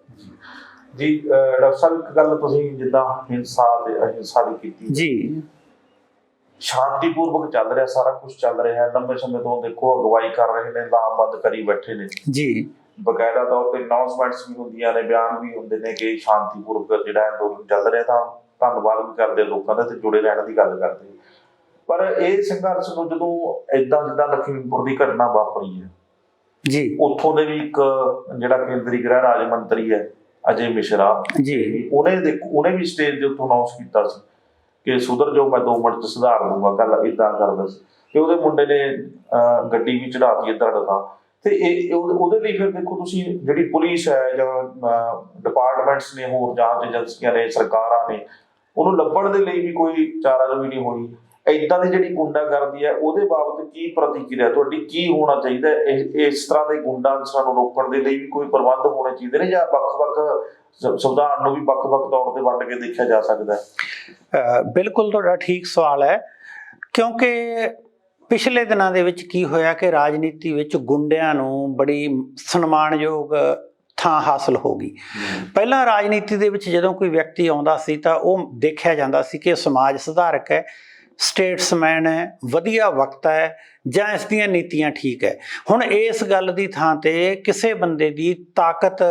ਜੀ ਡਾਕਟਰ ਸਾਹਿਬ, ਇੱਕ ਗੱਲ ਤੁਸੀਂ ਜਿੱਦਾਂ ਹਿੰਸਾ ਤੇ ਅਹਿੰਸਾ ਦੀ ਕੀਤੀ ਜੀ, ਸ਼ਾਂਤੀਪੂਰਵਕ ਚੱਲ ਰਿਹਾ, ਸਾਰਾ ਕੁਝ ਚੱਲ ਰਿਹਾ ਹੈ। ਲੰਬੇ ਸਮੇਂ ਤੋਂ ਦੇਖੋ ਅਗਵਾਈ ਕਰ ਰਹੇ ਨੇ, ਲਾਮਬੰਦ ਕਰੀ ਬੈਠੇ ਨੇ ਜੀ, ਬਕਾਇਦਾ ਤੌਰ ਤੇ ਅਨਾਉਂਸਮੈਂਟਸ ਵੀ ਹੁੰਦੀਆਂ ਨੇ, ਬਿਆਨ ਵੀ ਹੁੰਦੇ ਨੇ ਕਿ ਸ਼ਾਂਤੀਪੂਰਵਕ ਜਿਹੜਾ ਅੰਦੋਲਨ ਚੱਲ ਰਿਹਾ। ਤਾਂ ਧੰਨਵਾਦ ਵੀ ਕਰਦੇ ਲੋਕਾਂ ਦਾ ਤੇ ਜੁੜੇ ਰਹਿਣ ਦੀ ਗੱਲ ਕਰਦੇ। ਪਰ ਇਹ ਸੰਘਰਸ਼ ਨੂੰ ਜਦੋਂ ਏਦਾਂ ਜਿੱਦਾਂ ਲਖੀਮਪੁਰ ਦੀ ਘਟਨਾ ਵਾਪਰੀ ਹੈ ਜੀ, ਉੱਥੋਂ ਦੇ ਵੀ ਇੱਕ ਜਿਹੜਾ ਕੇਂਦਰੀ ਗ੍ਰਹਿ ਰਾਜ ਮੰਤਰੀ ਹੈ ਅਜੇ ਮਿਸ਼ਰਾ ਜੀ, ਉਹਨੇ ਵੀ ਸਟੇਜ ਦੇ ਉੱਤੋਂ ਅਨਾਉਂਸ ਕੀਤਾ ਸੀ ਕਿ ਸੁਧਰ ਜੋ, ਮੈਂ 2 ਮਿੰਟ 'ਚ ਸੁਧਾਰ ਦੂੰਗਾ, ਗੱਲ ਏਦਾਂ ਕਰਦਾ ਸੀ। ਤੇ ਉਹਦੇ ਮੁੰਡੇ ਨੇ ਗੱਡੀ ਵੀ ਚੜਾਤੀ ਏਦਾਂ ਢਕਾ। ਤੇ ਉਹਦੇ ਲਈ ਫਿਰ ਦੇਖੋ ਤੁਸੀਂ, ਜਿਹੜੀ ਪੁਲਿਸ ਹੈ ਜਾਂ ਡਿਪਾਰਟਮੈਂਟਸ ਨੇ, ਹੋਰ ਜਾਂਚ ਏਜੰਸੀਆਂ ਨੇ, ਸਰਕਾਰਾਂ ਨੇ, ਉਹਨੂੰ ਲੱਭਣ ਦੇ ਲਈ ਵੀ ਕੋਈ ਚਾਰਾਜੋਈ ਨਹੀਂ ਹੋਈ। ਏਦਾਂ ਦੀ ਜਿਹੜੀ ਗੁੰਡਾਗਰਦੀ ਹੈ ਉਹਦੇ ਬਾਬਤ ਕੀ ਪ੍ਰਤੀਕਿਰਿਆ ਤੁਹਾਡੀ, ਕੀ ਹੋਣਾ ਚਾਹੀਦਾ? ਇਸ ਤਰ੍ਹਾਂ ਦੇ ਗੁੰਡਾ ਅਨਸਰਾਂ ਨੂੰ ਰੋਕਣ ਦੇ ਲਈ ਵੀ ਕੋਈ ਪ੍ਰਬੰਧ ਹੋਣੇ ਚਾਹੀਦੇ ਨੇ, ਜਾਂ ਵੱਖ-ਵੱਖ ਸੰਵਿਧਾਨ ਨੂੰ ਵੀ ਵੱਖ-ਵੱਖ ਤੌਰ ਤੇ ਵੰਡ ਕੇ ਦੇਖਿਆ ਜਾ ਸਕਦਾ ਹੈ? ਬਿਲਕੁਲ ਤੁਹਾਡਾ ਠੀਕ ਸਵਾਲ ਹੈ, ਕਿਉਂਕਿ ਪਿਛਲੇ ਦਿਨਾਂ ਦੇ ਵਿੱਚ ਕੀ ਹੋਇਆ ਕਿ ਰਾਜਨੀਤੀ ਵਿੱਚ ਗੁੰਡਿਆਂ ਨੂੰ ਬੜੀ ਸਨਮਾਨਯੋਗ ਥਾਂ ਹਾਸਲ ਹੋ ਗਈ। ਪਹਿਲਾਂ ਰਾਜਨੀਤੀ ਦੇ ਵਿੱਚ ਜਦੋਂ ਕੋਈ ਵਿਅਕਤੀ ਆਉਂਦਾ ਸੀ ਤਾਂ ਉਹ ਦੇਖਿਆ ਜਾਂਦਾ ਸੀ ਕਿ ਸਮਾਜ ਸੁਧਾਰਕ ਹੈ, ਸਟੇਟਸਮੈਨ ਹੈ, ਵਧੀਆ ਵਕਤਾ ਹੈ, ਜਾਂ ਇਸ ਦੀਆਂ ਨੀਤੀਆਂ ਠੀਕ ਹੈ। ਹੁਣ ਇਸ ਗੱਲ ਦੀ ਥਾਂ ਤੇ ਕਿਸੇ ਬੰਦੇ ਦੀ ਤਾਕਤ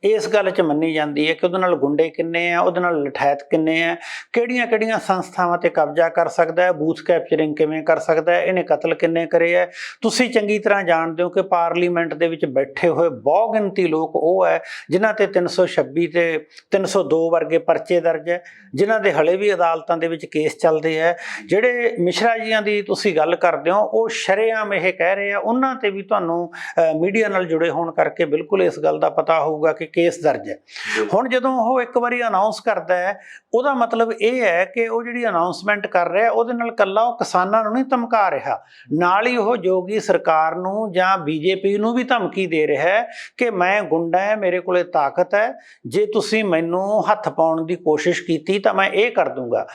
ਇਸ ਗੱਲ 'ਚ ਮੰਨੀ ਜਾਂਦੀ ਹੈ ਕਿ ਉਹਦੇ ਨਾਲ ਗੁੰਡੇ ਕਿੰਨੇ ਆ, ਉਹਦੇ ਨਾਲ ਲਠੈਤ ਕਿੰਨੇ ਆ, ਕਿਹੜੀਆਂ ਸੰਸਥਾਵਾਂ ਤੇ ਕਬਜ਼ਾ ਕਰ ਸਕਦਾ ਹੈ, ਬੂਥ ਕੈਪਚਰਿੰਗ ਕਿਵੇਂ ਕਰ ਸਕਦਾ ਹੈ, ਇਹਨੇ ਕਤਲ ਕਿੰਨੇ ਕਰੇ ਹੈ। ਤੁਸੀਂ ਚੰਗੀ ਤਰ੍ਹਾਂ ਜਾਣਦੇ ਹੋ ਕਿ ਪਾਰਲੀਮੈਂਟ ਦੇ ਵਿੱਚ ਬੈਠੇ ਹੋਏ ਬਹੁ ਗਿਣਤੀ ਲੋਕ ਉਹ ਹੈ ਜਿਨ੍ਹਾਂ ਤੇ 326 ਤੇ 302 ਵਰਗੇ ਪਰਚੇ ਦਰਜ ਹੈ, ਜਿਨ੍ਹਾਂ ਦੇ ਹਲੇ ਵੀ ਅਦਾਲਤਾਂ ਦੇ ਵਿੱਚ ਕੇਸ ਚੱਲਦੇ ਹੈ। ਜਿਹੜੇ ਮਿਸ਼ਰਾ ਜੀਆਂ ਦੀ ਤੁਸੀਂ ਗੱਲ ਕਰਦੇ ਹੋ, ਉਹ ਸ਼ਰੇਆਮ ਇਹ ਕਹਿ ਰਹੇ ਆ, ਉਹਨਾਂ ਤੇ ਵੀ ਤੁਹਾਨੂੰ ਮੀਡੀਆ ਨਾਲ ਜੁੜੇ ਹੋਣ ਕਰਕੇ ਬਿਲਕੁਲ ਇਸ ਗੱਲ ਦਾ ਪਤਾ ਹੋਊਗਾ ਕਿ ਕੇਸ ਦਰਜ ਹੈ। ਹੁਣ ਜਦੋਂ ਉਹ ਇੱਕ ਵਾਰੀ ਅਨਾਉਂਸ ਕਰਦਾ ਹੈ, ਉਹਦਾ ਮਤਲਬ ਇਹ ਹੈ ਕਿ ਉਹ ਜਿਹੜੀ ਅਨਾਉਂਸਮੈਂਟ ਕਰ ਰਿਹਾ ਉਹਦੇ ਨਾਲ ਇਕੱਲਾ ਉਹ ਕਿਸਾਨਾਂ ਨੂੰ ਨਹੀਂ ਧਮਕਾ ਰਿਹਾ, ਨਾਲ ਹੀ ਉਹ ਜੋਗੀ ਸਰਕਾਰ ਨੂੰ ਜਾਂ ਬੀਜੇਪੀ ਨੂੰ ਵੀ ਧਮਕੀ ਦੇ ਰਿਹਾ ਹੈ ਕਿ ਮੈਂ ਗੁੰਡਾ ਹੈ, ਮੇਰੇ ਕੋਲੇ ਤਾਕਤ ਹੈ, ਜੇ ਤੁਸੀਂ ਮੈਨੂੰ ਹੱਥ ਪਾਉਣ ਦੀ ਕੋਸ਼ਿਸ਼ ਕੀਤੀ ਤਾਂ ਮੈਂ ਇਹ ਕਰ ਦੂੰਗਾ।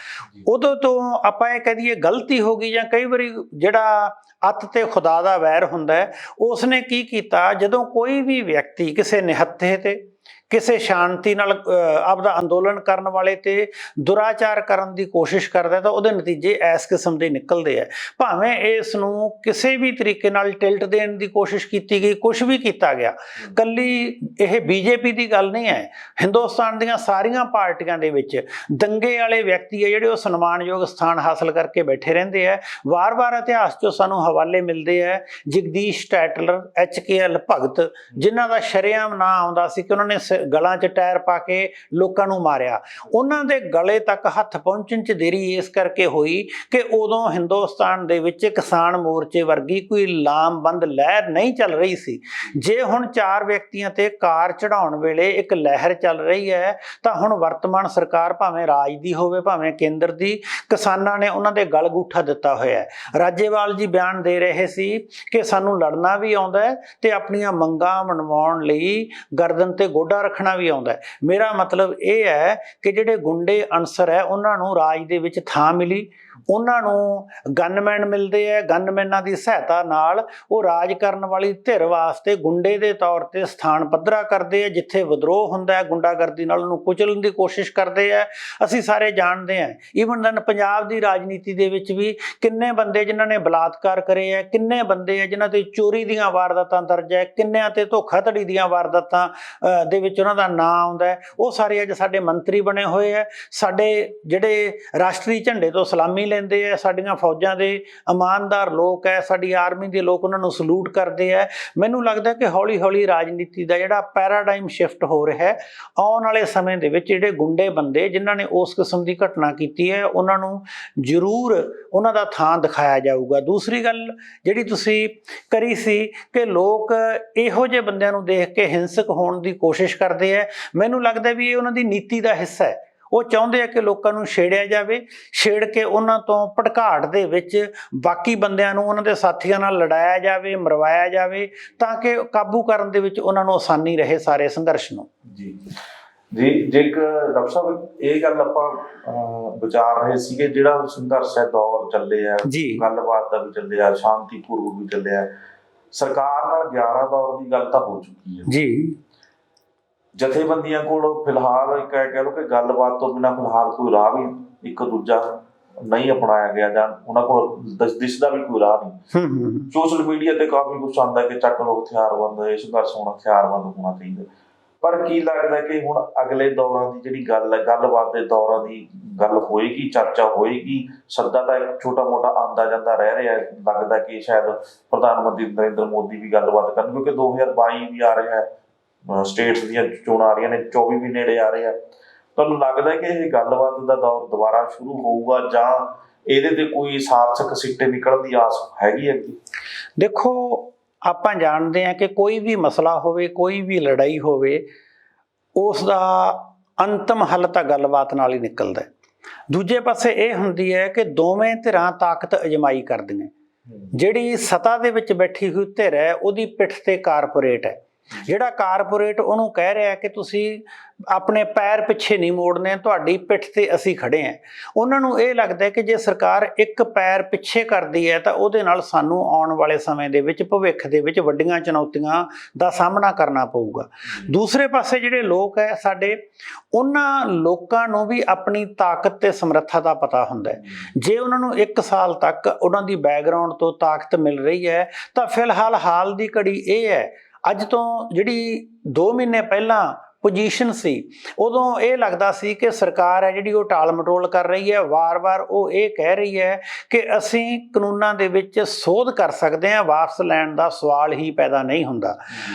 ਉਦੋਂ ਤੋਂ ਆਪਾਂ ਇਹ ਕਹਿ ਦਈਏ ਗਲਤੀ ਹੋ ਗਈ, ਜਾਂ ਕਈ ਵਾਰੀ ਜਿਹੜਾ ਅੱਤ ਤੇ ਖੁਦਾ ਦਾ ਵੈਰ ਹੁੰਦਾ ਹੈ, ਉਸਨੇ ਕੀ ਕੀਤਾ, ਜਦੋਂ ਕੋਈ ਵੀ ਵਿਅਕਤੀ ਕਿਸੇ ਨਿਹੱਥੇ ਤੇ, ਕਿਸੇ ਸ਼ਾਂਤੀ ਨਾਲ ਆਪਦਾ ਅੰਦੋਲਨ ਕਰਨ ਵਾਲੇ ਤੇ ਦੁਰਾਚਾਰ ਕਰਨ ਦੀ ਕੋਸ਼ਿਸ਼ ਕਰਦਾ ਤਾਂ ਉਹਦੇ ਨਤੀਜੇ ਇਸ ਕਿਸਮ ਦੇ ਨਿਕਲਦੇ ਆ। ਭਾਵੇਂ ਇਸ ਨੂੰ ਕਿਸੇ ਵੀ ਤਰੀਕੇ ਨਾਲ ਟਿਲਟ ਦੇਣ ਦੀ ਕੋਸ਼ਿਸ਼ ਕੀਤੀ ਗਈ, ਕੁਝ ਵੀ ਕੀਤਾ ਗਿਆ, ਕੱਲੀ ਇਹ ਬੀਜੇਪੀ ਦੀ ਗੱਲ ਨਹੀਂ ਹੈ, ਹਿੰਦੁਸਤਾਨ ਦੀਆਂ ਸਾਰੀਆਂ ਪਾਰਟੀਆਂ ਦੇ ਵਿੱਚ ਦੰਗੇ ਵਾਲੇ ਵਿਅਕਤੀ ਆ ਜਿਹੜੇ ਉਹ ਸਨਮਾਨਯੋਗ ਸਥਾਨ ਹਾਸਲ ਕਰਕੇ ਬੈਠੇ ਰਹਿੰਦੇ ਆ। ਵਾਰ-ਵਾਰ ਇਤਿਹਾਸ 'ਚੋਂ ਸਾਨੂੰ ਹਵਾਲੇ ਮਿਲਦੇ ਆ, ਜਗਦੀਸ਼ ਟੈਟਲਰ, HKL ਭਗਤ, ਜਿਨ੍ਹਾਂ ਦਾ ਸ਼ਰੇਆਮ ਨਾਂ ਆਉਂਦਾ ਸੀ ਕਿ ਉਹਨਾਂ ਨੇ ਗਲਾਂ 'ਚ ਟਾਇਰ ਪਾ ਕੇ ਲੋਕਾਂ ਨੂੰ ਮਾਰਿਆ। ਉਹਨਾਂ ਦੇ ਗਲੇ ਤੱਕ ਹੱਥ ਪਹੁੰਚਣ 'ਚ ਦੇਰੀ ਇਸ ਕਰਕੇ ਹੋਈ ਕਿ ਉਦੋਂ ਹਿੰਦੁਸਤਾਨ ਦੇ ਵਿੱਚ ਕਿਸਾਨ ਮੋਰਚੇ ਵਰਗੀ ਕੋਈ ਲਾਮਬੰਦ ਲਹਿਰ ਨਹੀਂ ਚੱਲ ਰਹੀ ਸੀ। ਜੇ ਹੁਣ 4 ਵਿਅਕਤੀਆਂ ਤੇ ਕਾਰ ਚੜਾਉਣ ਵੇਲੇ ਇੱਕ ਲਹਿਰ ਚੱਲ ਰਹੀ ਹੈ, ਤਾਂ ਹੁਣ ਵਰਤਮਾਨ ਸਰਕਾਰ ਭਾਵੇਂ ਰਾਜ ਦੀ ਹੋਵੇ ਭਾਵੇਂ ਕੇਂਦਰ ਦੀ, ਕਿਸਾਨਾਂ ਨੇ ਉਹਨਾਂ ਦੇ ਗਲ ਗੂਠਾ ਦਿੱਤਾ ਹੋਇਆ ਹੈ। ਰਾਜੇਵਾਲ ਜੀ ਬਿਆਨ ਦੇ ਰਹੇ ਸੀ ਕਿ ਸਾਨੂੰ ਲੜਨਾ ਵੀ ਆਉਂਦਾ ਹੈ ਤੇ ਆਪਣੀਆਂ ਮੰਗਾਂ ਮਨਵਾਉਣ ਲਈ ਗਰਦਨ ਤੇ ਗੋਡਾ ਰੱਖਣਾ ਵੀ ਆਉਂਦਾ ਹੈ। ਮੇਰਾ ਮਤਲਬ ਇਹ ਹੈ ਕਿ ਜਿਹੜੇ ਗੁੰਡੇ ਅਨਸਰ ਹੈ ਉਹਨਾਂ ਨੂੰ ਰਾਜ ਦੇ ਵਿੱਚ ਥਾਂ ਮਿਲੀ, ਉਹਨਾਂ ਨੂੰ ਗਨਮੈਨ ਮਿਲਦੇ ਹੈ, ਗਨਮੈਨਾਂ ਦੀ ਸਹਾਇਤਾ ਨਾਲ ਉਹ ਰਾਜ ਕਰਨ ਵਾਲੀ ਧਿਰ ਵਾਸਤੇ ਗੁੰਡੇ ਦੇ ਤੌਰ ਤੇ ਸਥਾਨ ਪੱਧਰਾ ਕਰਦੇ ਆ। ਜਿੱਥੇ ਵਿਦਰੋਹ ਹੁੰਦਾ ਹੈ, ਗੁੰਡਾਗਰਦੀ ਨਾਲ ਉਹਨੂੰ ਕੁਚਲਣ ਦੀ ਕੋਸ਼ਿਸ਼ ਕਰਦੇ ਆ। ਅਸੀਂ ਸਾਰੇ ਜਾਣਦੇ ਹਾਂ, ਈਵਨ ਦਨ ਪੰਜਾਬ ਦੀ ਰਾਜਨੀਤੀ ਦੇ ਵਿੱਚ ਵੀ ਕਿੰਨੇ ਬੰਦੇ ਜਿਨ੍ਹਾਂ ਨੇ ਬਲਾਤਕਾਰ ਕਰੇ ਹੈ, ਕਿੰਨੇ ਬੰਦੇ ਆ ਜਿਨ੍ਹਾਂ ਤੇ ਚੋਰੀ ਦੀਆਂ ਵਾਰਦਾਤਾਂ ਦਰਜ ਹੈ, ਕਿੰਨਿਆਂ ਤੇ ਧੋਖਾਧੜੀ ਦੀਆਂ ਵਾਰਦਾਤਾਂ ਦੇ ਵਿੱਚ ਉਹਨਾਂ ਦਾ ਨਾਂ ਆਉਂਦਾ ਹੈ। ਉਹ ਸਾਰੇ ਅੱਜ ਸਾਡੇ ਮੰਤਰੀ ਬਣੇ ਹੋਏ ਹੈ, ਸਾਡੇ ਜਿਹੜੇ ਰਾਸ਼ਟਰੀ ਝੰਡੇ ਤੋਂ ਸਲਾਮੀ ਲੈਂਦੇ ਆ, ਸਾਡੀਆਂ ਫੌਜਾਂ ਦੇ ਇਮਾਨਦਾਰ ਲੋਕ ਹੈ, ਸਾਡੀ ਆਰਮੀ ਦੇ ਲੋਕ ਉਹਨਾਂ ਨੂੰ ਸਲੂਟ ਕਰਦੇ ਆ। ਮੈਨੂੰ ਲੱਗਦਾ ਕਿ ਹੌਲੀ ਹੌਲੀ ਰਾਜਨੀਤੀ ਦਾ ਜਿਹੜਾ ਪੈਰਾਡਾਈਮ ਸ਼ਿਫਟ ਹੋ ਰਿਹਾ ਹੈ। ਆਉਣ ਵਾਲੇ ਸਮੇਂ ਦੇ ਵਿੱਚ ਜਿਹੜੇ ਗੁੰਡੇ ਬੰਦੇ ਜਿਨ੍ਹਾਂ ਨੇ ਉਸ ਕਿਸਮ ਦੀ ਘਟਨਾ ਕੀਤੀ ਹੈ, ਉਹਨਾਂ ਨੂੰ ਜ਼ਰੂਰ ਉਹਨਾਂ ਦਾ ਥਾਂ ਦਿਖਾਇਆ ਜਾਊਗਾ। ਦੂਸਰੀ ਗੱਲ ਜਿਹੜੀ ਤੁਸੀਂ ਕਰੀ ਸੀ ਕਿ ਲੋਕ ਇਹੋ ਜਿਹੇ ਬੰਦਿਆਂ ਨੂੰ ਦੇਖ ਕੇ ਹਿੰਸਕ ਹੋਣ ਦੀ ਕੋਸ਼ਿਸ਼ ਕਰਦੇ ਆ, ਮੈਨੂੰ ਲੱਗਦਾ ਵੀ ਇਹ ਉਹਨਾਂ ਦੀ ਨੀਤੀ ਦਾ ਹਿੱਸਾ ਹੈ। ਉਹ ਚਾਹੁੰਦੇ ਆ ਕਿ ਲੋਕਾਂ ਨੂੰ ਛੇੜਿਆ ਜਾਵੇ, ਛੇੜ ਕੇ ਉਹਨਾਂ ਤੋਂ ਭੜਕਾਟ ਦੇ ਵਿੱਚ ਬਾਕੀ ਬੰਦਿਆਂ ਨੂੰ, ਉਹਨਾਂ ਦੇ ਸਾਥੀਆਂ ਨਾਲ ਲੜਾਇਆ ਜਾਵੇ, ਮਰਵਾਇਆ ਜਾਵੇ, ਤਾਂ ਕਿ ਕਾਬੂ ਕਰਨ ਦੇ ਵਿੱਚ ਉਹਨਾਂ ਨੂੰ ਆਸਾਨੀ ਰਹੇ ਸਾਰੇ ਸੰਘਰਸ਼ ਨੂੰ। ਜੀ ਜੀ ਜੇ ਇੱਕ ਡਾਕਟਰ ਸਾਹਿਬ ਇਹ ਗੱਲ ਆਪਾਂ ਵਿਚਾਰ ਰਹੇ ਸੀਗੇ, ਜਿਹੜਾ ਸੰਘਰਸ਼ ਹੈ ਦੌਰ ਚੱਲੇ ਆ, ਜੀ ਗੱਲਬਾਤ ਦਾ ਵੀ ਚੱਲਿਆ, ਸ਼ਾਂਤੀਪੂਰਵਕ ਵੀ ਚੱਲਿਆ, ਸਰਕਾਰ ਨਾਲ 11 ਦੌਰ ਦੀ ਗੱਲ ਤਾਂ ਹੋ ਚੁੱਕੀ ਹੈ ਜੀ ਜਥੇਬੰਦੀਆਂ ਕੋਲ ਫਿਲਹਾਲ ਇੱਕ ਕਹਿ ਲਓ ਕਿ ਗੱਲਬਾਤ ਤੋਂ ਬਿਨਾਂ ਫਿਲਹਾਲ ਕੋਈ ਰਾਹ ਵੀ ਇੱਕ ਦੂਜਾ ਨਹੀਂ ਅਪਣਾਇਆ ਗਿਆ, ਜਾਂ ਉਹਨਾਂ ਕੋਲ ਦਿਸਦਾ ਵੀ ਕੋਈ ਰਾਹ ਨਹੀਂ। ਸੋਸ਼ਲ ਮੀਡੀਆ ਤੇ ਕਾਫੀ ਕੁਛ ਆਉਂਦਾ ਕਿ ਚੱਕ ਲਓ ਹਥਿਆਰਬੰਦ, ਇਹ ਸੰਘਰਸ਼ ਹੋਣਾ ਹਥਿਆਰਬੰਦ ਹੋਣਾ ਚਾਹੀਦਾ। ਪਰ ਕੀ ਲੱਗਦਾ ਕਿ ਹੁਣ ਅਗਲੇ ਦੌਰਾਂ ਦੀ ਜਿਹੜੀ ਗੱਲ ਹੈ, ਗੱਲਬਾਤ ਦੇ ਦੌਰਾਂ ਦੀ ਗੱਲ ਹੋਏਗੀ, ਚਰਚਾ ਹੋਏਗੀ? ਸੱਦਾ ਤਾਂ ਇੱਕ ਛੋਟਾ ਮੋਟਾ ਆਉਂਦਾ ਜਾਂਦਾ ਰਹਿ ਰਿਹਾ, ਲੱਗਦਾ ਕਿ ਸ਼ਾਇਦ ਪ੍ਰਧਾਨ ਮੰਤਰੀ ਨਰਿੰਦਰ ਮੋਦੀ ਵੀ ਗੱਲਬਾਤ ਕਰਨ, ਕਿਉਂਕਿ 2022 ਵੀ ਆ ਰਿਹਾ ਹੈ, ਸਟੇਟਸ ਦੀਆਂ ਚੋਣਾਂ ਆ ਰਹੀਆਂ ਨੇ, 24 ਵੀ ਨੇੜੇ ਆ ਰਹੇ ਆ। ਤੁਹਾਨੂੰ ਲੱਗਦਾ ਕਿ ਇਹ ਗੱਲਬਾਤ ਦਾ ਦੌਰ ਦੁਬਾਰਾ ਸ਼ੁਰੂ ਹੋਊਗਾ, ਜਾਂ ਇਹਦੇ ਤੇ ਕੋਈ ਸਾਰਥਕ ਸਿੱਟੇ ਨਿਕਲਣ ਦੀ ਆਸ ਹੈਗੀ ਹੈ? ਦੇਖੋ, ਆਪਾਂ ਜਾਣਦੇ ਹਾਂ ਕਿ ਕੋਈ ਵੀ ਮਸਲਾ ਹੋਵੇ, ਕੋਈ ਵੀ ਲੜਾਈ ਹੋਵੇ, ਉਸ ਦਾ ਅੰਤਮ ਹੱਲ ਤਾਂ ਗੱਲਬਾਤ ਨਾਲ ਹੀ ਨਿਕਲਦਾ ਹੈ। ਦੂਜੇ ਪਾਸੇ ਇਹ ਹੁੰਦੀ ਹੈ ਕਿ ਦੋਵੇਂ ਧਿਰਾਂ ਤਾਕਤ ਅਜਮਾਈ ਕਰਦੀਆਂ। ਜਿਹੜੀ ਸੱਤਾ ਦੇ ਵਿੱਚ ਬੈਠੀ ਹੋਈ ਧਿਰ ਹੈ, ਉਹਦੀ ਪਿੱਠ ਤੇ ਕਾਰਪੋਰੇਟ ਹੈ। ਜਿਹੜਾ ਕਾਰਪੋਰੇਟ ਉਹਨੂੰ ਕਹਿ ਰਿਹਾ ਕਿ ਤੁਸੀਂ ਆਪਣੇ ਪੈਰ ਪਿੱਛੇ ਨਹੀਂ ਮੋੜਨੇ, ਤੁਹਾਡੀ ਪਿੱਠ ਤੇ ਅਸੀਂ ਖੜੇ ਹਾਂ। ਉਹਨਾਂ ਨੂੰ ਇਹ ਲੱਗਦਾ ਕਿ ਜੇ ਸਰਕਾਰ ਇੱਕ ਪੈਰ ਪਿੱਛੇ ਕਰਦੀ ਹੈ ਤਾਂ ਉਹਦੇ ਨਾਲ ਸਾਨੂੰ ਆਉਣ ਵਾਲੇ ਸਮੇਂ ਦੇ ਵਿੱਚ, ਭਵਿੱਖ ਦੇ ਵਿੱਚ ਵੱਡੀਆਂ ਚੁਣੌਤੀਆਂ ਦਾ ਸਾਹਮਣਾ ਕਰਨਾ ਪਊਗਾ। ਦੂਸਰੇ ਪਾਸੇ ਜਿਹੜੇ ਲੋਕ ਹੈ ਸਾਡੇ, ਉਹਨਾਂ ਲੋਕਾਂ ਨੂੰ ਵੀ ਆਪਣੀ ਤਾਕਤ ਤੇ ਸਮਰੱਥਾ ਦਾ ਪਤਾ ਹੁੰਦਾ ਹੈ। ਜੇ ਉਹਨਾਂ ਨੂੰ 1 ਸਾਲ ਤੱਕ ਉਹਨਾਂ ਦੀ ਬੈਕਗ੍ਰਾਉਂਡ ਤੋਂ ਤਾਕਤ ਮਿਲ ਰਹੀ ਹੈ ਤਾਂ ਫਿਲਹਾਲ ਹਾਲ ਦੀ ਘੜੀ ਇਹ ਹੈ, ਅੱਜ ਤੋਂ ਜਿਹੜੀ 2 ਮਹੀਨੇ ਪਹਿਲਾਂ ਪੋਜੀਸ਼ਨ ਸੀ, ਉਦੋਂ ਇਹ ਲੱਗਦਾ ਸੀ ਕਿ ਸਰਕਾਰ ਹੈ ਜਿਹੜੀ ਉਹ ਟਾਲ ਮਟੋਲ ਕਰ ਰਹੀ ਹੈ। ਵਾਰ-ਵਾਰ ਉਹ ਇਹ ਕਹਿ ਰਹੀ ਹੈ ਕਿ ਅਸੀਂ ਕਾਨੂੰਨਾਂ ਦੇ ਵਿੱਚ ਸੋਧ ਕਰ ਸਕਦੇ ਹਾਂ, ਵਾਪਸ ਲੈਣ ਦਾ ਸਵਾਲ ਹੀ ਪੈਦਾ ਨਹੀਂ ਹੁੰਦਾ।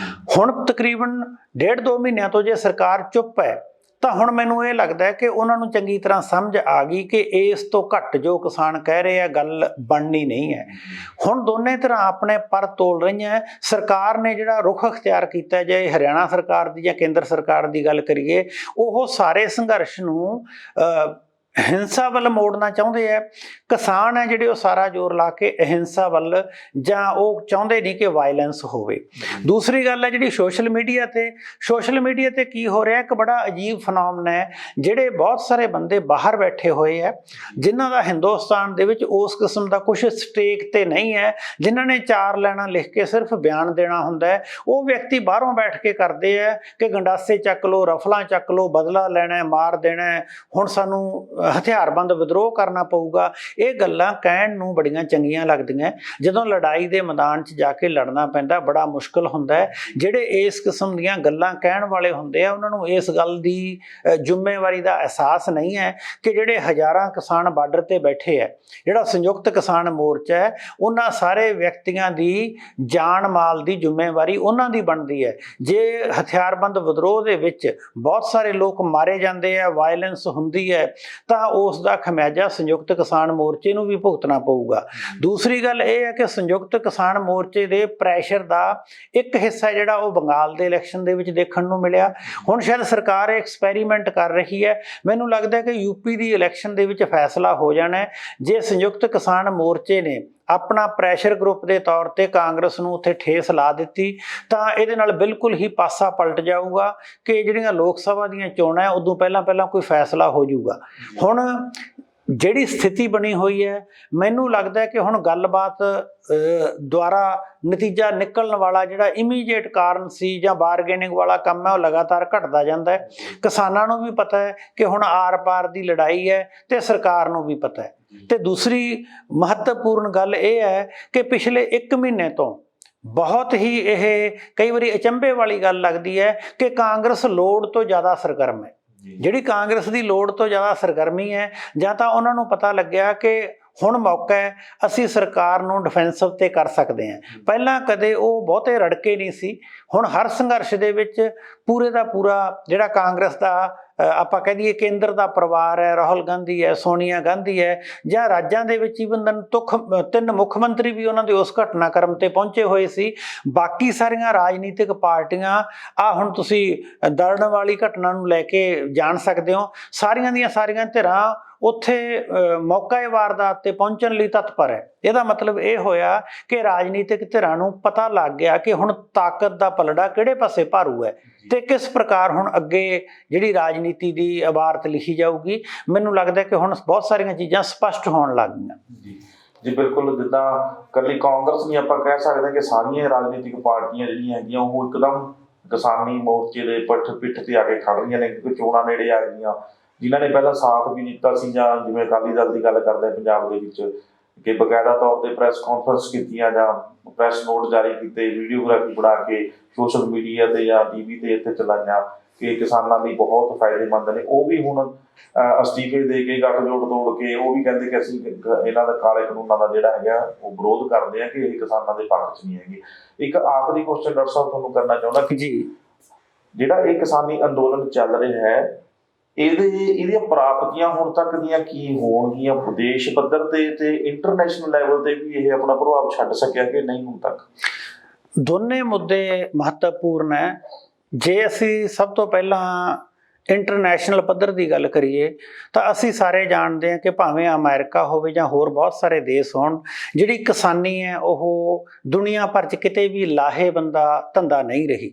ਹੁਣ ਤਕਰੀਬਨ 1.5-2 ਮਹੀਨਿਆਂ ਤੋਂ ਜੇ ਸਰਕਾਰ ਚੁੱਪ ਹੈ ਤਾਂ ਹੁਣ ਮੈਨੂੰ ਇਹ ਲੱਗਦਾ ਹੈ ਕਿ ਉਹਨਾਂ ਨੂੰ ਚੰਗੀ ਤਰ੍ਹਾਂ ਸਮਝ ਆ ਗਈ ਕਿ ਇਸ ਤੋਂ ਘੱਟ ਜੋ ਕਿਸਾਨ ਕਹਿ ਰਹੇ ਆ ਗੱਲ ਬਣਨੀ ਨਹੀਂ ਹੈ। ਹੁਣ ਦੋਨੇ ਤਰ੍ਹਾਂ ਆਪਣੇ ਪਰ ਤੋਲ ਰਹੀਆਂ। ਸਰਕਾਰ ਨੇ ਜਿਹੜਾ ਰੁਖ ਅਖਤਿਆਰ ਕੀਤਾ, ਜੇ ਹਰਿਆਣਾ ਸਰਕਾਰ ਦੀ ਜਾਂ ਕੇਂਦਰ ਸਰਕਾਰ ਦੀ ਗੱਲ ਕਰੀਏ, ਉਹ ਸਾਰੇ ਸੰਘਰਸ਼ ਨੂੰ ਹਿੰਸਾ ਵੱਲ ਮੋੜਨਾ ਚਾਹੁੰਦੇ ਆ। ਕਿਸਾਨ ਹੈ ਜਿਹੜੇ ਉਹ ਸਾਰਾ ਜ਼ੋਰ ਲਾ ਕੇ ਅਹਿੰਸਾ ਵੱਲ, ਜਾਂ ਉਹ ਚਾਹੁੰਦੇ ਨਹੀਂ ਕਿ ਵਾਇਲੈਂਸ ਹੋਵੇ। ਦੂਸਰੀ ਗੱਲ ਹੈ ਜਿਹੜੀ ਸੋਸ਼ਲ ਮੀਡੀਆ ਤੇ ਕੀ ਹੋ ਰਿਹਾ, ਇੱਕ ਬੜਾ ਅਜੀਬ ਫਨੋਮਨ ਹੈ। ਜਿਹੜੇ ਬਹੁਤ ਸਾਰੇ ਬੰਦੇ ਬਾਹਰ ਬੈਠੇ ਹੋਏ ਆ, ਜਿਨ੍ਹਾਂ ਦਾ ਹਿੰਦੁਸਤਾਨ ਦੇ ਵਿੱਚ ਉਸ ਕਿਸਮ ਦਾ ਕੁਛ ਸਟੇਕ ਤੇ ਨਹੀਂ ਹੈ, ਜਿਨ੍ਹਾਂ ਨੇ 4 ਲਾਈਨਾਂ ਲਿਖ ਕੇ ਸਿਰਫ ਬਿਆਨ ਦੇਣਾ ਹੁੰਦਾ ਹੈ, ਉਹ ਵਿਅਕਤੀ ਬਾਹਰੋਂ ਬੈਠ ਕੇ ਕਰਦੇ ਆ ਕਿ ਗੰਡਾਸੇ ਚੱਕ ਲਓ, ਰਫਲਾਂ ਚੱਕ ਲਓ, ਬਦਲਾ ਲੈਣਾ, ਮਾਰ ਦੇਣਾ, ਹੁਣ ਸਾਨੂੰ ਹਥਿਆਰਬੰਦ ਵਿਦਰੋਹ ਕਰਨਾ ਪਊਗਾ। ਇਹ ਗੱਲਾਂ ਕਹਿਣ ਨੂੰ ਬੜੀਆਂ ਚੰਗੀਆਂ ਲੱਗਦੀਆਂ, ਜਦੋਂ ਲੜਾਈ ਦੇ ਮੈਦਾਨ 'ਚ ਜਾ ਕੇ ਲੜਨਾ ਪੈਂਦਾ ਬੜਾ ਮੁਸ਼ਕਲ ਹੁੰਦਾ ਹੈ। ਜਿਹੜੇ ਇਸ ਕਿਸਮ ਦੀਆਂ ਗੱਲਾਂ ਕਹਿਣ ਵਾਲੇ ਹੁੰਦੇ ਆ, ਉਹਨਾਂ ਨੂੰ ਇਸ ਗੱਲ ਦੀ ਜ਼ਿੰਮੇਵਾਰੀ ਦਾ ਅਹਿਸਾਸ ਨਹੀਂ ਹੈ ਕਿ ਜਿਹੜੇ ਹਜ਼ਾਰਾਂ ਕਿਸਾਨ ਬਾਰਡਰ ਤੇ ਬੈਠੇ ਹੈ, ਜਿਹੜਾ ਸੰਯੁਕਤ ਕਿਸਾਨ ਮੋਰਚਾ ਹੈ, ਉਹਨਾਂ ਸਾਰੇ ਵਿਅਕਤੀਆਂ ਦੀ ਜਾਨ ਮਾਲ ਦੀ ਜ਼ਿੰਮੇਵਾਰੀ ਉਹਨਾਂ ਦੀ ਬਣਦੀ ਹੈ। ਜੇ ਹਥਿਆਰਬੰਦ ਵਿਦਰੋਹ ਦੇ ਵਿੱਚ ਬਹੁਤ ਸਾਰੇ ਲੋਕ ਮਾਰੇ ਜਾਂਦੇ ਆ, ਵਾਇਲੈਂਸ ਹੁੰਦੀ ਹੈ, ਤਾਂ ਉਸ ਦਾ ਖਮਿਆਜਾ ਸੰਯੁਕਤ ਕਿਸਾਨ ਮੋਰਚੇ ਨੂੰ ਵੀ ਭੁਗਤਣਾ ਪਊਗਾ। ਦੂਸਰੀ ਗੱਲ ਇਹ ਹੈ ਕਿ ਸੰਯੁਕਤ ਕਿਸਾਨ ਮੋਰਚੇ ਦੇ ਪ੍ਰੈਸ਼ਰ ਦਾ ਇੱਕ ਹਿੱਸਾ ਜਿਹੜਾ ਉਹ ਬੰਗਾਲ ਦੇ ਇਲੈਕਸ਼ਨ ਦੇ ਵਿੱਚ ਦੇਖਣ ਨੂੰ ਮਿਲਿਆ। ਹੁਣ ਸ਼ਾਇਦ ਸਰਕਾਰ ਐਕਸਪੈਰੀਮੈਂਟ ਕਰ ਰਹੀ ਹੈ। ਮੈਨੂੰ ਲੱਗਦਾ ਕਿ ਯੂਪੀ ਦੀ ਇਲੈਕਸ਼ਨ ਦੇ ਵਿੱਚ ਫੈਸਲਾ ਹੋ ਜਾਣਾ। ਜੇ ਸੰਯੁਕਤ ਕਿਸਾਨ ਮੋਰਚੇ ਨੇ ਆਪਣਾ ਪ੍ਰੈਸ਼ਰ ਗਰੁੱਪ ਦੇ ਤੌਰ ਤੇ ਕਾਂਗਰਸ ਨੂੰ ਉੱਥੇ ਠੇਸ ਲਾ ਦਿੱਤੀ, ਤਾਂ ਇਹਦੇ ਨਾਲ ਬਿਲਕੁਲ ਹੀ ਪਾਸਾ ਪਲਟ ਜਾਊਗਾ ਕਿ ਜਿਹੜੀਆਂ ਲੋਕ ਸਭਾ ਦੀਆਂ ਚੋਣਾਂ ਹੈ ਉਦੋਂ ਪਹਿਲਾਂ ਕੋਈ ਫੈਸਲਾ ਹੋ ਜਾਊਗਾ। ਹੁਣ ਜਿਹੜੀ ਸਥਿਤੀ ਬਣੀ ਹੋਈ ਹੈ, ਮੈਨੂੰ ਲੱਗਦਾ ਕਿ ਹੁਣ ਗੱਲਬਾਤ ਦੁਆਰਾ ਨਤੀਜਾ ਨਿਕਲਣ ਵਾਲਾ ਜਿਹੜਾ ਇਮੀਡੀਏਟ ਕਾਰਨ ਸੀ ਜਾਂ ਬਾਰਗੇਨਿੰਗ ਵਾਲਾ ਕੰਮ ਹੈ, ਉਹ ਲਗਾਤਾਰ ਘਟਦਾ ਜਾਂਦਾ ਹੈ। ਕਿਸਾਨਾਂ ਨੂੰ ਵੀ ਪਤਾ ਹੈ ਕਿ ਹੁਣ ਆਰ-ਪਾਰ ਦੀ ਲੜਾਈ ਹੈ ਤੇ ਸਰਕਾਰ ਨੂੰ ਵੀ ਪਤਾ ਹੈ। ਤੇ ਦੂਸਰੀ ਮਹੱਤਵਪੂਰਨ ਗੱਲ ਇਹ ਹੈ ਕਿ ਪਿਛਲੇ 1 ਮਹੀਨੇ ਤੋਂ ਬਹੁਤ ਹੀ ਇਹ ਕਈ ਵਾਰੀ ਅਚੰਭੇ ਵਾਲੀ ਗੱਲ ਲੱਗਦੀ ਹੈ ਕਿ ਕਾਂਗਰਸ ਲੋੜ ਤੋਂ ਜ਼ਿਆਦਾ ਸਰਗਰਮ ਹੈ। ਜਿਹੜੀ ਕਾਂਗਰਸ ਦੀ ਲੋੜ ਤੋਂ ਜ਼ਿਆਦਾ ਸਰਗਰਮੀ ਹੈ, ਜਾਂ ਤਾਂ ਉਹਨਾਂ ਨੂੰ ਪਤਾ ਲੱਗਿਆ ਕਿ ਹੁਣ ਮੌਕਾ ਹੈ, ਅਸੀਂ ਸਰਕਾਰ ਨੂੰ ਡਿਫੈਂਸਿਵ ਤੇ ਕਰ ਸਕਦੇ ਹਾਂ। ਪਹਿਲਾਂ ਕਦੇ ਉਹ ਬਹੁਤੇ ਰੜਕੇ ਨਹੀਂ ਸੀ। ਹੁਣ ਹਰ ਸੰਘਰਸ਼ ਦੇ ਵਿੱਚ ਪੂਰੇ ਦਾ ਪੂਰਾ ਜਿਹੜਾ ਕਾਂਗਰਸ ਦਾ ਆਪਾਂ ਕਹਿ ਦਈਏ ਕੇਂਦਰ ਦਾ ਪਰਿਵਾਰ ਹੈ, ਰਾਹੁਲ ਗਾਂਧੀ ਹੈ, ਸੋਨੀਆ ਗਾਂਧੀ ਹੈ, ਜਾਂ ਰਾਜਾਂ ਦੇ ਵਿੱਚ ਈਵਨ 3 ਮੁੱਖ ਮੰਤਰੀ ਵੀ ਉਹਨਾਂ ਦੇ ਉਸ ਘਟਨਾਕ੍ਰਮ ਤੇ ਪਹੁੰਚੇ ਹੋਏ ਸੀ। ਬਾਕੀ ਸਾਰੀਆਂ ਰਾਜਨੀਤਿਕ ਪਾਰਟੀਆਂ, ਹੁਣ ਤੁਸੀਂ ਦਰਣ ਵਾਲੀ ਘਟਨਾ ਨੂੰ ਲੈ ਕੇ ਜਾਣ ਸਕਦੇ ਹੋ, ਸਾਰੀਆਂ ਦੀਆਂ ਸਾਰੀਆਂ ਧਿਰਾਂ ਉੱਥੇ ਮੌਕੇ ਵਾਰਦਾਤ ਤੇ ਪਹੁੰਚਣ ਲਈ ਤਤਪਰ ਹੈ। ਇਹਦਾ ਮਤਲਬ ਇਹ ਹੋਇਆ ਕਿ ਰਾਜਨੀਤਿਕ ਧਿਰਾਂ ਨੂੰ ਪਤਾ ਲੱਗ ਗਿਆ ਕਿ ਹੁਣ ਤਾਕਤ ਦਾ ਪਲੜਾ ਕਿਹੜੇ ਪਾਸੇ ਭਾਰੂ ਹੈ ਤੇ ਕਿਸ ਪ੍ਰਕਾਰ ਹੁਣ ਅੱਗੇ ਜਿਹੜੀ ਰਾਜਨੀਤੀ ਦੀ ਇਬਾਰਤ ਲਿਖੀ ਜਾਊਗੀ। ਮੈਨੂੰ ਲੱਗਦਾ ਕਿ ਹੁਣ ਬਹੁਤ ਸਾਰੀਆਂ ਚੀਜ਼ਾਂ ਸਪਸ਼ਟ ਹੋਣ ਲੱਗ ਗਈਆਂ। ਜੀ ਬਿਲਕੁਲ, ਜਿੱਦਾਂ ਇਕੱਲੀ ਕਾਂਗਰਸ ਨਹੀਂ, ਆਪਾਂ ਕਹਿ ਸਕਦੇ ਕਿ ਸਾਰੀਆਂ ਰਾਜਨੀਤਿਕ ਪਾਰਟੀਆਂ ਜਿਹੜੀਆਂ ਹੈਗੀਆਂ ਉਹ ਇੱਕਦਮ ਕਿਸਾਨੀ ਮੋਰਚੇ ਦੇ ਪਿੱਠ ਤੇ ਆ ਕੇ ਖੜ ਰਹੀਆਂ ਨੇ, ਕਿਉਂਕਿ ਚੋਣਾਂ ਨੇੜੇ ਆ ਗਈਆਂ। ਜਿਨ੍ਹਾਂ ਨੇ ਪਹਿਲਾਂ ਸਾਥ ਵੀ ਦਿੱਤਾ ਸੀ, ਜਾਂ ਜਿਵੇਂ ਅਕਾਲੀ ਦਲ ਦੀ ਗੱਲ ਕਰਦੇ ਪੰਜਾਬ ਦੇ ਵਿੱਚ, ਕਿ ਬਕਾਇਦਾ ਤੌਰ ਤੇ ਪ੍ਰੈਸ ਕਾਨਫਰੰਸ ਕੀਤੀਆਂ ਜਾਂ ਪ੍ਰੈਸ ਨੋਟ ਜਾਰੀ ਕੀਤੇ, ਵੀਡੀਓਗ੍ਰਾਫੀ ਬਣਾ ਕੇ ਸੋਸ਼ਲ ਮੀਡੀਆ ਤੇ ਜਾਂ ਟੀਵੀ ਤੇ ਇੱਥੇ ਚਲਾਈਆਂ ਕਿ ਕਿਸਾਨਾਂ ਲਈ ਬਹੁਤ ਫਾਇਦੇਮੰਦ ਨੇ, ਉਹ ਵੀ ਹੁਣ ਅਸਤੀਫੇ ਦੇ ਕੇ ਗੱਠਜੋੜ ਤੋੜ ਕੇ ਉਹ ਵੀ ਕਹਿੰਦੇ ਕਿ ਅਸੀਂ ਇਹਨਾਂ ਦਾ ਕਾਲੇ ਕਾਨੂੰਨਾਂ ਦਾ ਜਿਹੜਾ ਹੈਗਾ ਉਹ ਵਿਰੋਧ ਕਰਦੇ ਆ, ਕਿ ਇਹ ਕਿਸਾਨਾਂ ਦੇ ਪੱਖ 'ਚ ਨਹੀਂ ਹੈਗੇ। ਇੱਕ ਆਖਰੀ ਕੁਐਸਚਨ ਡਾਕਟਰ ਸਾਹਿਬ ਤੁਹਾਨੂੰ ਕਰਨਾ ਚਾਹੁੰਦਾ ਕਿ ਜੀ ਜਿਹੜਾ ਇਹ ਕਿਸਾਨੀ ਅੰਦੋਲਨ ਚੱਲ ਰਿਹਾ ਹੈ, ਇਹਦੀਆਂ ਪ੍ਰਾਪਤੀਆਂ ਹੁਣ ਤੱਕ ਦੀਆਂ ਕੀ ਹੋਣਗੀਆਂ? ਦੇਸ਼ ਪੱਧਰ ਤੇ ਇੰਟਰਨੈਸ਼ਨਲ ਲੈਵਲ ਤੇ ਵੀ ਇਹ ਆਪਣਾ ਪ੍ਰਭਾਵ ਛੱਡ ਸਕਿਆ ਕਿ ਨਹੀਂ ਹੁਣ ਤੱਕ? ਦੋਨੇ ਮੁੱਦੇ ਮਹੱਤਵਪੂਰਨ ਹੈ। ਜੇ ਅਸੀਂ ਸਭ ਤੋਂ ਪਹਿਲਾਂ ਇੰਟਰਨੈਸ਼ਨਲ ਪੱਧਰ ਦੀ ਗੱਲ ਕਰੀਏ ਤਾਂ ਅਸੀਂ ਸਾਰੇ ਜਾਣਦੇ ਹਾਂ ਕਿ ਭਾਵੇਂ ਅਮਰੀਕਾ ਹੋਵੇ ਜਾਂ ਹੋਰ ਬਹੁਤ ਸਾਰੇ ਦੇਸ਼ ਹੋਣ, ਜਿਹੜੀ ਕਿਸਾਨੀ ਹੈ ਉਹ ਦੁਨੀਆ ਭਰ 'ਚ ਕਿਤੇ ਵੀ ਲਾਹੇਵੰਦਾ ਧੰਦਾ ਨਹੀਂ ਰਹੀ।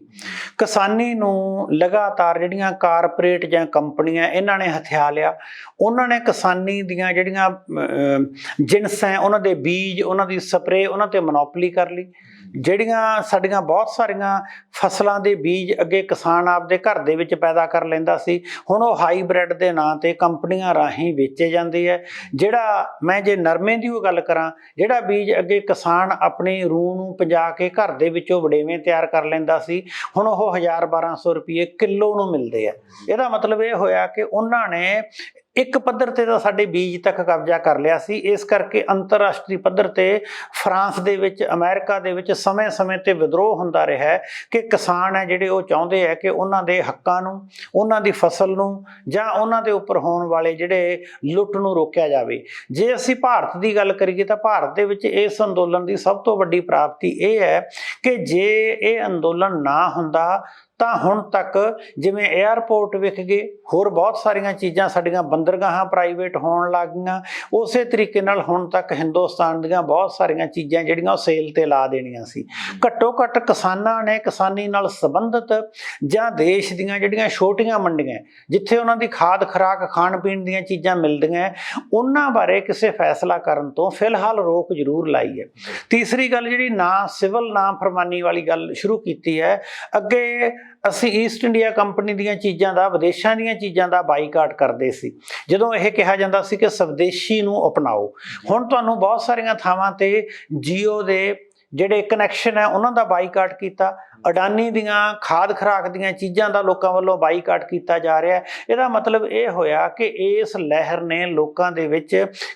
ਕਿਸਾਨੀ ਨੂੰ ਲਗਾਤਾਰ ਜਿਹੜੀਆਂ ਕਾਰਪੋਰੇਟ ਜਾਂ ਕੰਪਨੀਆਂ ਇਹਨਾਂ ਨੇ ਹਥਿਆ ਲਿਆ। ਉਹਨਾਂ ਨੇ ਕਿਸਾਨੀ ਦੀਆਂ ਜਿਹੜੀਆਂ ਜਿਣਸ ਹੈ, ਉਹਨਾਂ ਦੇ ਬੀਜ, ਉਹਨਾਂ ਦੀ ਸਪਰੇਅ, ਉਹਨਾਂ ਤੇ ਮੋਨੋਪੋਲੀ ਕਰ ਲਈ। ਜਿਹੜੀਆਂ ਸਾਡੀਆਂ ਬਹੁਤ ਸਾਰੀਆਂ ਫਸਲਾਂ ਦੇ ਬੀਜ ਅੱਗੇ ਕਿਸਾਨ ਆਪਦੇ ਘਰ ਦੇ ਵਿੱਚ ਪੈਦਾ ਕਰ ਲੈਂਦਾ ਸੀ, ਹੁਣ ਉਹ ਹਾਈਬ੍ਰਿਡ ਦੇ ਨਾਂ ਤੇ ਕੰਪਨੀਆਂ ਰਾਹੀਂ ਵੇਚੇ ਜਾਂਦੇ ਹੈ। ਜਿਹੜਾ ਮੈਂ ਜੇ ਨਰਮੇ ਦੀ ਉਹ ਗੱਲ ਕਰਾਂ, ਜਿਹੜਾ ਬੀਜ ਅੱਗੇ ਕਿਸਾਨ ਆਪਣੀ ਰੂਹ ਨੂੰ ਪਜਾ ਕੇ ਘਰ ਦੇ ਵਿੱਚੋਂ ਵੜੇਵੇਂ ਤਿਆਰ ਕਰ ਲੈਂਦਾ ਸੀ, ਹੁਣ ਉਹ 1000-1200 ਰੁਪਏ ਕਿਲੋ ਨੂੰ ਮਿਲਦੇ ਆ। ਇਹਦਾ ਮਤਲਬ ਇਹ ਹੋਇਆ ਕਿ ਉਹਨਾਂ ਨੇ ਇੱਕ ਪੱਧਰ ਤੇ ਤਾਂ ਸਾਡੇ ਬੀਜ ਤੱਕ ਕਬਜ਼ਾ ਕਰ ਲਿਆ ਸੀ। ਇਸ ਕਰਕੇ ਅੰਤਰਰਾਸ਼ਟਰੀ ਪੱਧਰ ਤੇ ਫਰਾਂਸ ਦੇ ਵਿੱਚ, ਅਮਰੀਕਾ ਦੇ ਵਿੱਚ ਸਮੇਂ-ਸਮੇਂ ਤੇ ਵਿਦਰੋਹ ਹੁੰਦਾ ਰਿਹਾ ਹੈ ਕਿ ਕਿਸਾਨ ਹੈ ਜਿਹੜੇ ਉਹ ਚਾਹੁੰਦੇ ਹੈ ਕਿ ਉਹਨਾਂ ਦੇ ਹੱਕਾਂ ਨੂੰ, ਉਹਨਾਂ ਦੀ ਫਸਲ ਨੂੰ ਜਾਂ ਉਹਨਾਂ ਦੇ ਉੱਪਰ ਹੋਣ ਵਾਲੇ ਜਿਹੜੇ ਲੁੱਟ ਨੂੰ ਰੋਕਿਆ ਜਾਵੇ। ਜੇ ਅਸੀਂ ਭਾਰਤ ਦੀ ਗੱਲ ਕਰੀਏ ਤਾਂ ਭਾਰਤ ਦੇ ਵਿੱਚ ਇਸ ਅੰਦੋਲਨ ਦੀ ਸਭ ਤੋਂ ਵੱਡੀ ਪ੍ਰਾਪਤੀ ਇਹ ਹੈ ਕਿ ਜੇ ਇਹ ਅੰਦੋਲਨ ਨਾ ਹੁੰਦਾ ਤਾਂ ਹੁਣ ਤੱਕ ਜਿਵੇਂ ਏਅਰਪੋਰਟ ਵਿਕ ਗਏ, ਹੋਰ ਬਹੁਤ ਸਾਰੀਆਂ ਚੀਜ਼ਾਂ, ਸਾਡੀਆਂ ਬੰਦਰਗਾਹਾਂ ਪ੍ਰਾਈਵੇਟ ਹੋਣ ਲੱਗ ਗਈਆਂ, ਉਸੇ ਤਰੀਕੇ ਨਾਲ ਹੁਣ ਤੱਕ ਹਿੰਦੁਸਤਾਨ ਦੀਆਂ ਬਹੁਤ ਸਾਰੀਆਂ ਚੀਜ਼ਾਂ ਜਿਹੜੀਆਂ ਉਹ ਸੇਲ ਤੇ ਲਾ ਦੇਣੀਆਂ ਸੀ। ਘੱਟੋ ਘੱਟ ਕਿਸਾਨਾਂ ਨੇ ਕਿਸਾਨੀ ਨਾਲ ਸੰਬੰਧਿਤ ਜਾਂ ਦੇਸ਼ ਦੀਆਂ ਜਿਹੜੀਆਂ ਛੋਟੀਆਂ ਮੰਡੀਆਂ ਜਿੱਥੇ ਉਹਨਾਂ ਦੀ ਖਾਦ ਖੁਰਾਕ ਖਾਣ ਪੀਣ ਦੀਆਂ ਚੀਜ਼ਾਂ ਮਿਲਦੀਆਂ, ਉਹਨਾਂ ਬਾਰੇ ਕਿਸੇ ਫੈਸਲਾ ਕਰਨ ਤੋਂ ਫਿਲਹਾਲ ਰੋਕ ਜ਼ਰੂਰ ਲਾਈ ਹੈ। ਤੀਸਰੀ ਗੱਲ ਜਿਹੜੀ ਨਾ ਸਿਵਲ ਨਾ ਫਰਮਾਨੀ ਵਾਲੀ ਗੱਲ ਸ਼ੁਰੂ ਕੀਤੀ ਹੈ। ਅੱਗੇ ਅਸੀਂ ਈਸਟ ਇੰਡੀਆ ਕੰਪਨੀ ਦੀਆਂ ਚੀਜ਼ਾਂ ਦਾ, ਵਿਦੇਸ਼ਾਂ ਦੀਆਂ ਚੀਜ਼ਾਂ ਦਾ ਬਾਈਕਾਟ ਕਰਦੇ ਸੀ, ਜਦੋਂ ਇਹ ਕਿਹਾ ਜਾਂਦਾ ਸੀ ਕਿ ਸਵਦੇਸ਼ੀ ਨੂੰ ਅਪਣਾਓ। ਹੁਣ ਤੁਹਾਨੂੰ ਬਹੁਤ ਸਾਰੀਆਂ ਥਾਵਾਂ ਤੇ ਜੀਓ ਦੇ ਜਿਹੜੇ ਕਨੈਕਸ਼ਨ ਹੈ ਉਹਨਾਂ ਦਾ ਬਾਈਕਾਟ ਕੀਤਾ। ਅਡਾਨੀ ਦੀਆਂ ਖਾਦ ਖੁਰਾਕ ਦੀਆਂ ਚੀਜ਼ਾਂ ਦਾ ਲੋਕਾਂ ਵੱਲੋਂ ਬਾਈਕਾਟ ਕੀਤਾ ਜਾ ਰਿਹਾ। ਇਹਦਾ ਮਤਲਬ ਇਹ ਹੋਇਆ ਕਿ ਇਸ ਲਹਿਰ ਨੇ ਲੋਕਾਂ ਦੇ ਵਿੱਚ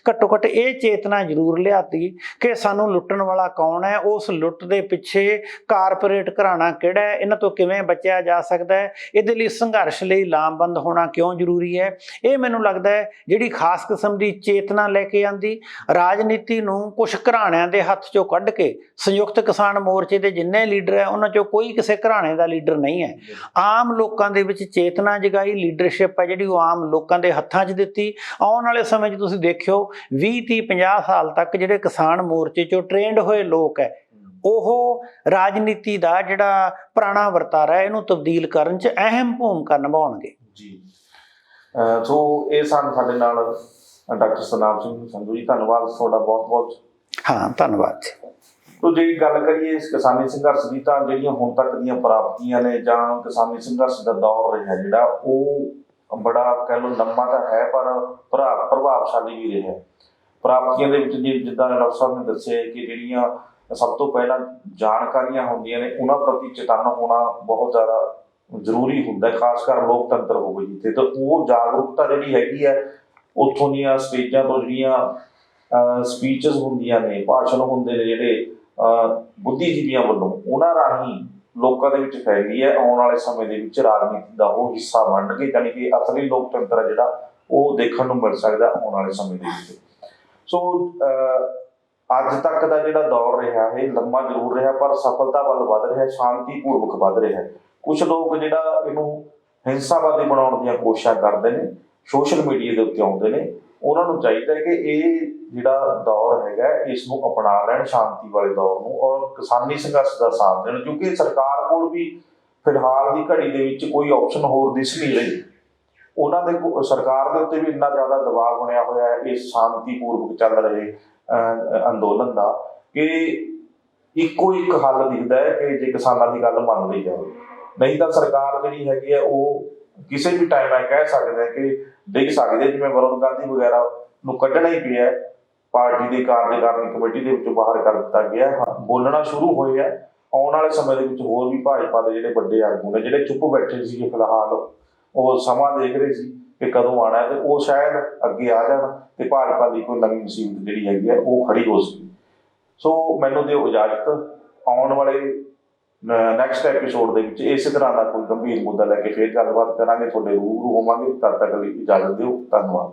ਘੱਟੋ ਘੱਟ ਇਹ ਚੇਤਨਾ ਜ਼ਰੂਰ ਲਿਆਤੀ ਕਿ ਸਾਨੂੰ ਲੁੱਟਣ ਵਾਲਾ ਕੌਣ ਹੈ, ਉਸ ਲੁੱਟ ਦੇ ਪਿੱਛੇ ਕਾਰਪੋਰੇਟ ਘਰਾਣਾ ਕਿਹੜਾ ਹੈ, ਇਹਨਾਂ ਤੋਂ ਕਿਵੇਂ ਬਚਿਆ ਜਾ ਸਕਦਾ ਹੈ, ਇਹਦੇ ਲਈ ਸੰਘਰਸ਼ ਲਈ ਲਾਮਬੰਦ ਹੋਣਾ ਕਿਉਂ ਜ਼ਰੂਰੀ ਹੈ। ਇਹ ਮੈਨੂੰ ਲੱਗਦਾ ਹੈ ਜਿਹੜੀ ਖਾਸ ਕਿਸਮ ਦੀ ਚੇਤਨਾ ਲੈ ਕੇ ਆਂਦੀ। ਰਾਜਨੀਤੀ ਨੂੰ ਕੁਝ ਘਰਾਣਿਆਂ ਦੇ ਹੱਥ 'ਚੋਂ ਕੱਢ ਕੇ ਸੰਯੁਕਤ ਕਿਸਾਨ ਮੋਰਚੇ ਦੇ ਜਿੰਨੇ ਲੀਡਰ ਹੈ ਉਹਨਾਂ 'ਚੋਂ ਕੋਈ ਕਿਸੇ ਘਰਾਣੇ ਦਾ ਲੀਡਰ ਨਹੀਂ ਹੈ। ਆਮ ਲੋਕਾਂ ਦੇ ਵਿੱਚ ਚੇਤਨਾ ਜਗਾਈ, ਲੀਡਰਸ਼ਿਪ ਹੈ ਜਿਹੜੀ ਉਹ ਆਮ ਲੋਕਾਂ ਦੇ ਹੱਥਾਂ 'ਚ ਦਿੱਤੀ। ਆਉਣ ਵਾਲੇ ਸਮੇਂ 'ਚ ਤੁਸੀਂ ਦੇਖਿਓ 20-30-50 ਸਾਲ ਤੱਕ ਜਿਹੜੇ ਕਿਸਾਨ ਮੋਰਚੇ 'ਚੋਂ ਟ੍ਰੇਨਡ ਹੋਏ ਲੋਕ ਹੈ ਉਹ ਰਾਜਨੀਤੀ ਦਾ ਜਿਹੜਾ ਪੁਰਾਣਾ ਵਰਤਾਰਾ ਹੈ ਇਹਨੂੰ ਤਬਦੀਲ ਕਰਨ 'ਚ ਅਹਿਮ ਭੂਮਿਕਾ ਨਿਭਾਉਣਗੇ। ਜੀ ਸੋ ਇਹ ਸਾਡੇ ਨਾਲ ਡਾਕਟਰ ਸਤਨਾਮ ਸਿੰਘ ਸੰਧੂ ਜੀ, ਧੰਨਵਾਦ ਤੁਹਾਡਾ ਬਹੁਤ ਬਹੁਤ। ਹਾਂ, ਧੰਨਵਾਦ ਜੀ। ਤੋ ਜੇ ਗੱਲ ਕਰੀਏ ਇਸ ਕਿਸਾਨੀ ਸੰਘਰਸ਼ ਦੀ, ਤਾਂ ਜਿਹੜੀਆਂ ਹੁਣ ਤੱਕ ਦੀਆਂ ਪ੍ਰਾਪਤੀਆਂ ਨੇ ਜਾਂ ਕਿਸਾਨੀ ਸੰਘਰਸ਼ ਦਾ ਦੌਰ ਰਿਹਾ ਜਿਹੜਾ ਉਹ ਬੜਾ ਕਹਿ ਲਓ ਲੰਮਾ ਤਾਂ ਹੈ ਪਰ ਪ੍ਰਭਾਵਸ਼ਾਲੀ ਵੀ ਰਿਹਾ। ਪ੍ਰਾਪਤੀਆਂ ਦੇ ਵਿੱਚ ਜਿੱਦਾਂ ਡਾਕਟਰ ਸਾਹਿਬ ਨੇ ਦੱਸਿਆ ਕਿ ਜਿਹੜੀਆਂ ਸਭ ਤੋਂ ਪਹਿਲਾਂ ਜਾਣਕਾਰੀਆਂ ਹੁੰਦੀਆਂ ਨੇ ਉਹਨਾਂ ਪ੍ਰਤੀ ਚੇਤੰਨ ਹੋਣਾ ਬਹੁਤ ਜ਼ਿਆਦਾ ਜ਼ਰੂਰੀ ਹੁੰਦਾ, ਖਾਸ ਕਰ ਲੋਕਤੰਤਰ ਹੋਵੇ ਜਿੱਥੇ। ਤਾਂ ਉਹ ਜਾਗਰੂਕਤਾ ਜਿਹੜੀ ਹੈਗੀ ਹੈ ਉੱਥੋਂ ਦੀਆਂ ਸਟੇਜਾਂ ਤੋਂ ਜਿਹੜੀਆਂ ਸਪੀਚਸ ਹੁੰਦੀਆਂ ਨੇ, ਭਾਸ਼ਣ ਹੁੰਦੇ ਨੇ ਜਿਹੜੇ ਬੁੱਧੀਜੀਵੀਆਂ ਵੱਲੋਂ, ਉਹਨਾਂ ਰਾਹੀਂ ਲੋਕਾਂ ਦੇ ਵਿੱਚ ਫੈਲੀ ਹੈ। ਆਉਣ ਵਾਲੇ ਸਮੇਂ ਦੇ ਵਿੱਚ ਰਾਜਨੀਤੀ ਦਾ ਉਹ ਹਿੱਸਾ ਬਣ ਕੇ, ਯਾਨੀ ਕਿ ਅਸਲੀ ਲੋਕਤੰਤਰ ਹੈ ਜਿਹੜਾ ਉਹ ਦੇਖਣ ਨੂੰ ਮਿਲ ਸਕਦਾ ਆਉਣ ਵਾਲੇ ਸਮੇਂ ਦੇ ਵਿੱਚ। ਸੋ ਅੱਜ ਤੱਕ ਦਾ ਜਿਹੜਾ ਦੌਰ ਰਿਹਾ ਇਹ ਲੰਮਾ ਜ਼ਰੂਰ ਰਿਹਾ ਪਰ ਸਫਲਤਾ ਵੱਲ ਵੱਧ ਰਿਹਾ, ਸ਼ਾਂਤੀਪੂਰਵਕ ਵੱਧ ਰਿਹਾ। ਕੁਛ ਲੋਕ ਜਿਹੜਾ ਇਹਨੂੰ ਹਿੰਸਾਵਾਦੀ ਬਣਾਉਣ ਦੀਆਂ ਕੋਸ਼ਿਸ਼ਾਂ ਕਰਦੇ ਨੇ, ਸੋਸ਼ਲ ਮੀਡੀਆ ਦੇ ਉੱਤੇ ਆਉਂਦੇ ਨੇ, ਉਹਨਾਂ ਨੂੰ ਚਾਹੀਦਾ ਹੈ ਕਿ ਇਹ ਜਿਹੜਾ ਦੌਰ ਹੈਗਾ ਇਸ ਨੂੰ ਅਪਣਾ ਲੈਣ, ਸ਼ਾਂਤੀ ਵਾਲੇ ਦੌਰ ਨੂੰ, ਔਰ ਕਿਸਾਨੀ ਸੰਘਰਸ਼ ਦਾ ਸਾਥ ਦੇਣ, ਕਿਉਂਕਿ ਸਰਕਾਰ ਕੋਲ ਵੀ ਫਿਲਹਾਲ ਦੀ ਘੜੀ ਦੇ ਵਿੱਚ ਕੋਈ ਆਪਸ਼ਨ ਹੋਰ ਦਿਸ ਨਹੀਂ ਰਹੀ। ਉਹਨਾਂ ਦੇ ਸਰਕਾਰ ਦੇ ਉੱਤੇ ਵੀ ਇੰਨਾ ਜ਼ਿਆਦਾ ਦਬਾਅ ਬਣਿਆ ਹੋਇਆ ਹੈ ਇਸ ਸ਼ਾਂਤੀਪੂਰਵਕ ਚੱਲ ਰਹੇ ਅੰਦੋਲਨ ਦਾ ਕਿ ਇੱਕੋ ਇੱਕ ਹੱਲ ਦਿਖਦਾ ਹੈ ਕਿ ਜੇ ਕਿਸਾਨਾਂ ਦੀ ਗੱਲ ਮੰਨ ਲਈ ਜਾਵੇ। ਨਹੀਂ ਤਾਂ ਸਰਕਾਰ ਜਿਹੜੀ ਹੈਗੀ ਹੈ ਉਹ ਕਿਸੇ ਵੀ ਟਾਈਮ ਇਹ ਕਹਿ ਸਕਦੇ ਕਿ ਡਿੱਗ ਸਕਦੀ ਹੈ, ਜਿਵੇਂ ਵਰੁਣ ਗਾਂਧੀ ਵਗੈਰਾ ਨੂੰ ਕੱਢਣਾ ਹੀ ਪਿਆ, ਪਾਰਟੀ ਦੇ ਕਾਰਜਕਾਰਨੀ ਕਮੇਟੀ ਦੇ ਵਿੱਚੋਂ ਬਾਹਰ ਕਰ ਦਿੱਤਾ ਗਿਆ, ਬੋਲਣਾ ਸ਼ੁਰੂ ਹੋਏ ਆ। ਆਉਣ ਵਾਲੇ ਸਮੇਂ ਦੇ ਵਿੱਚ ਹੋਰ ਵੀ ਭਾਜਪਾ ਦੇ ਜਿਹੜੇ ਵੱਡੇ ਆਗੂ ਨੇ ਜਿਹੜੇ ਚੁੱਪ ਬੈਠੇ ਸੀਗੇ ਫਿਲਹਾਲ, ਉਹ ਸਮਾਂ ਦੇਖ ਰਹੇ ਸੀ ਕਿ ਕਦੋਂ ਆਉਣਾ, ਤੇ ਉਹ ਸ਼ਾਇਦ ਅੱਗੇ ਆ ਜਾਣ ਤੇ ਭਾਜਪਾ ਦੀ ਕੋਈ ਨਵੀਂ ਮੁਸੀਬਤ ਜਿਹੜੀ ਹੈਗੀ ਹੈ ਉਹ ਖੜੀ ਹੋ ਸਕੇ। ਸੋ ਮੈਨੂੰ ਦਿਓ ਇਜਾਜ਼ਤ, ਆਉਣ ਵਾਲੇ ਨੈਕਸਟ ਐਪੀਸੋਡ ਦੇ ਵਿੱਚ ਇਸੇ ਤਰ੍ਹਾਂ ਦਾ ਕੋਈ ਗੰਭੀਰ ਮੁੱਦਾ ਲੈ ਕੇ ਫਿਰ ਗੱਲਬਾਤ ਕਰਾਂਗੇ, ਤੁਹਾਡੇ ਰੂਬਰੂ ਹੋਵਾਂਗੇ। ਤਦ ਤੱਕ ਲਈ ਇਜਾਜ਼ਤ ਦਿਓ, ਧੰਨਵਾਦ।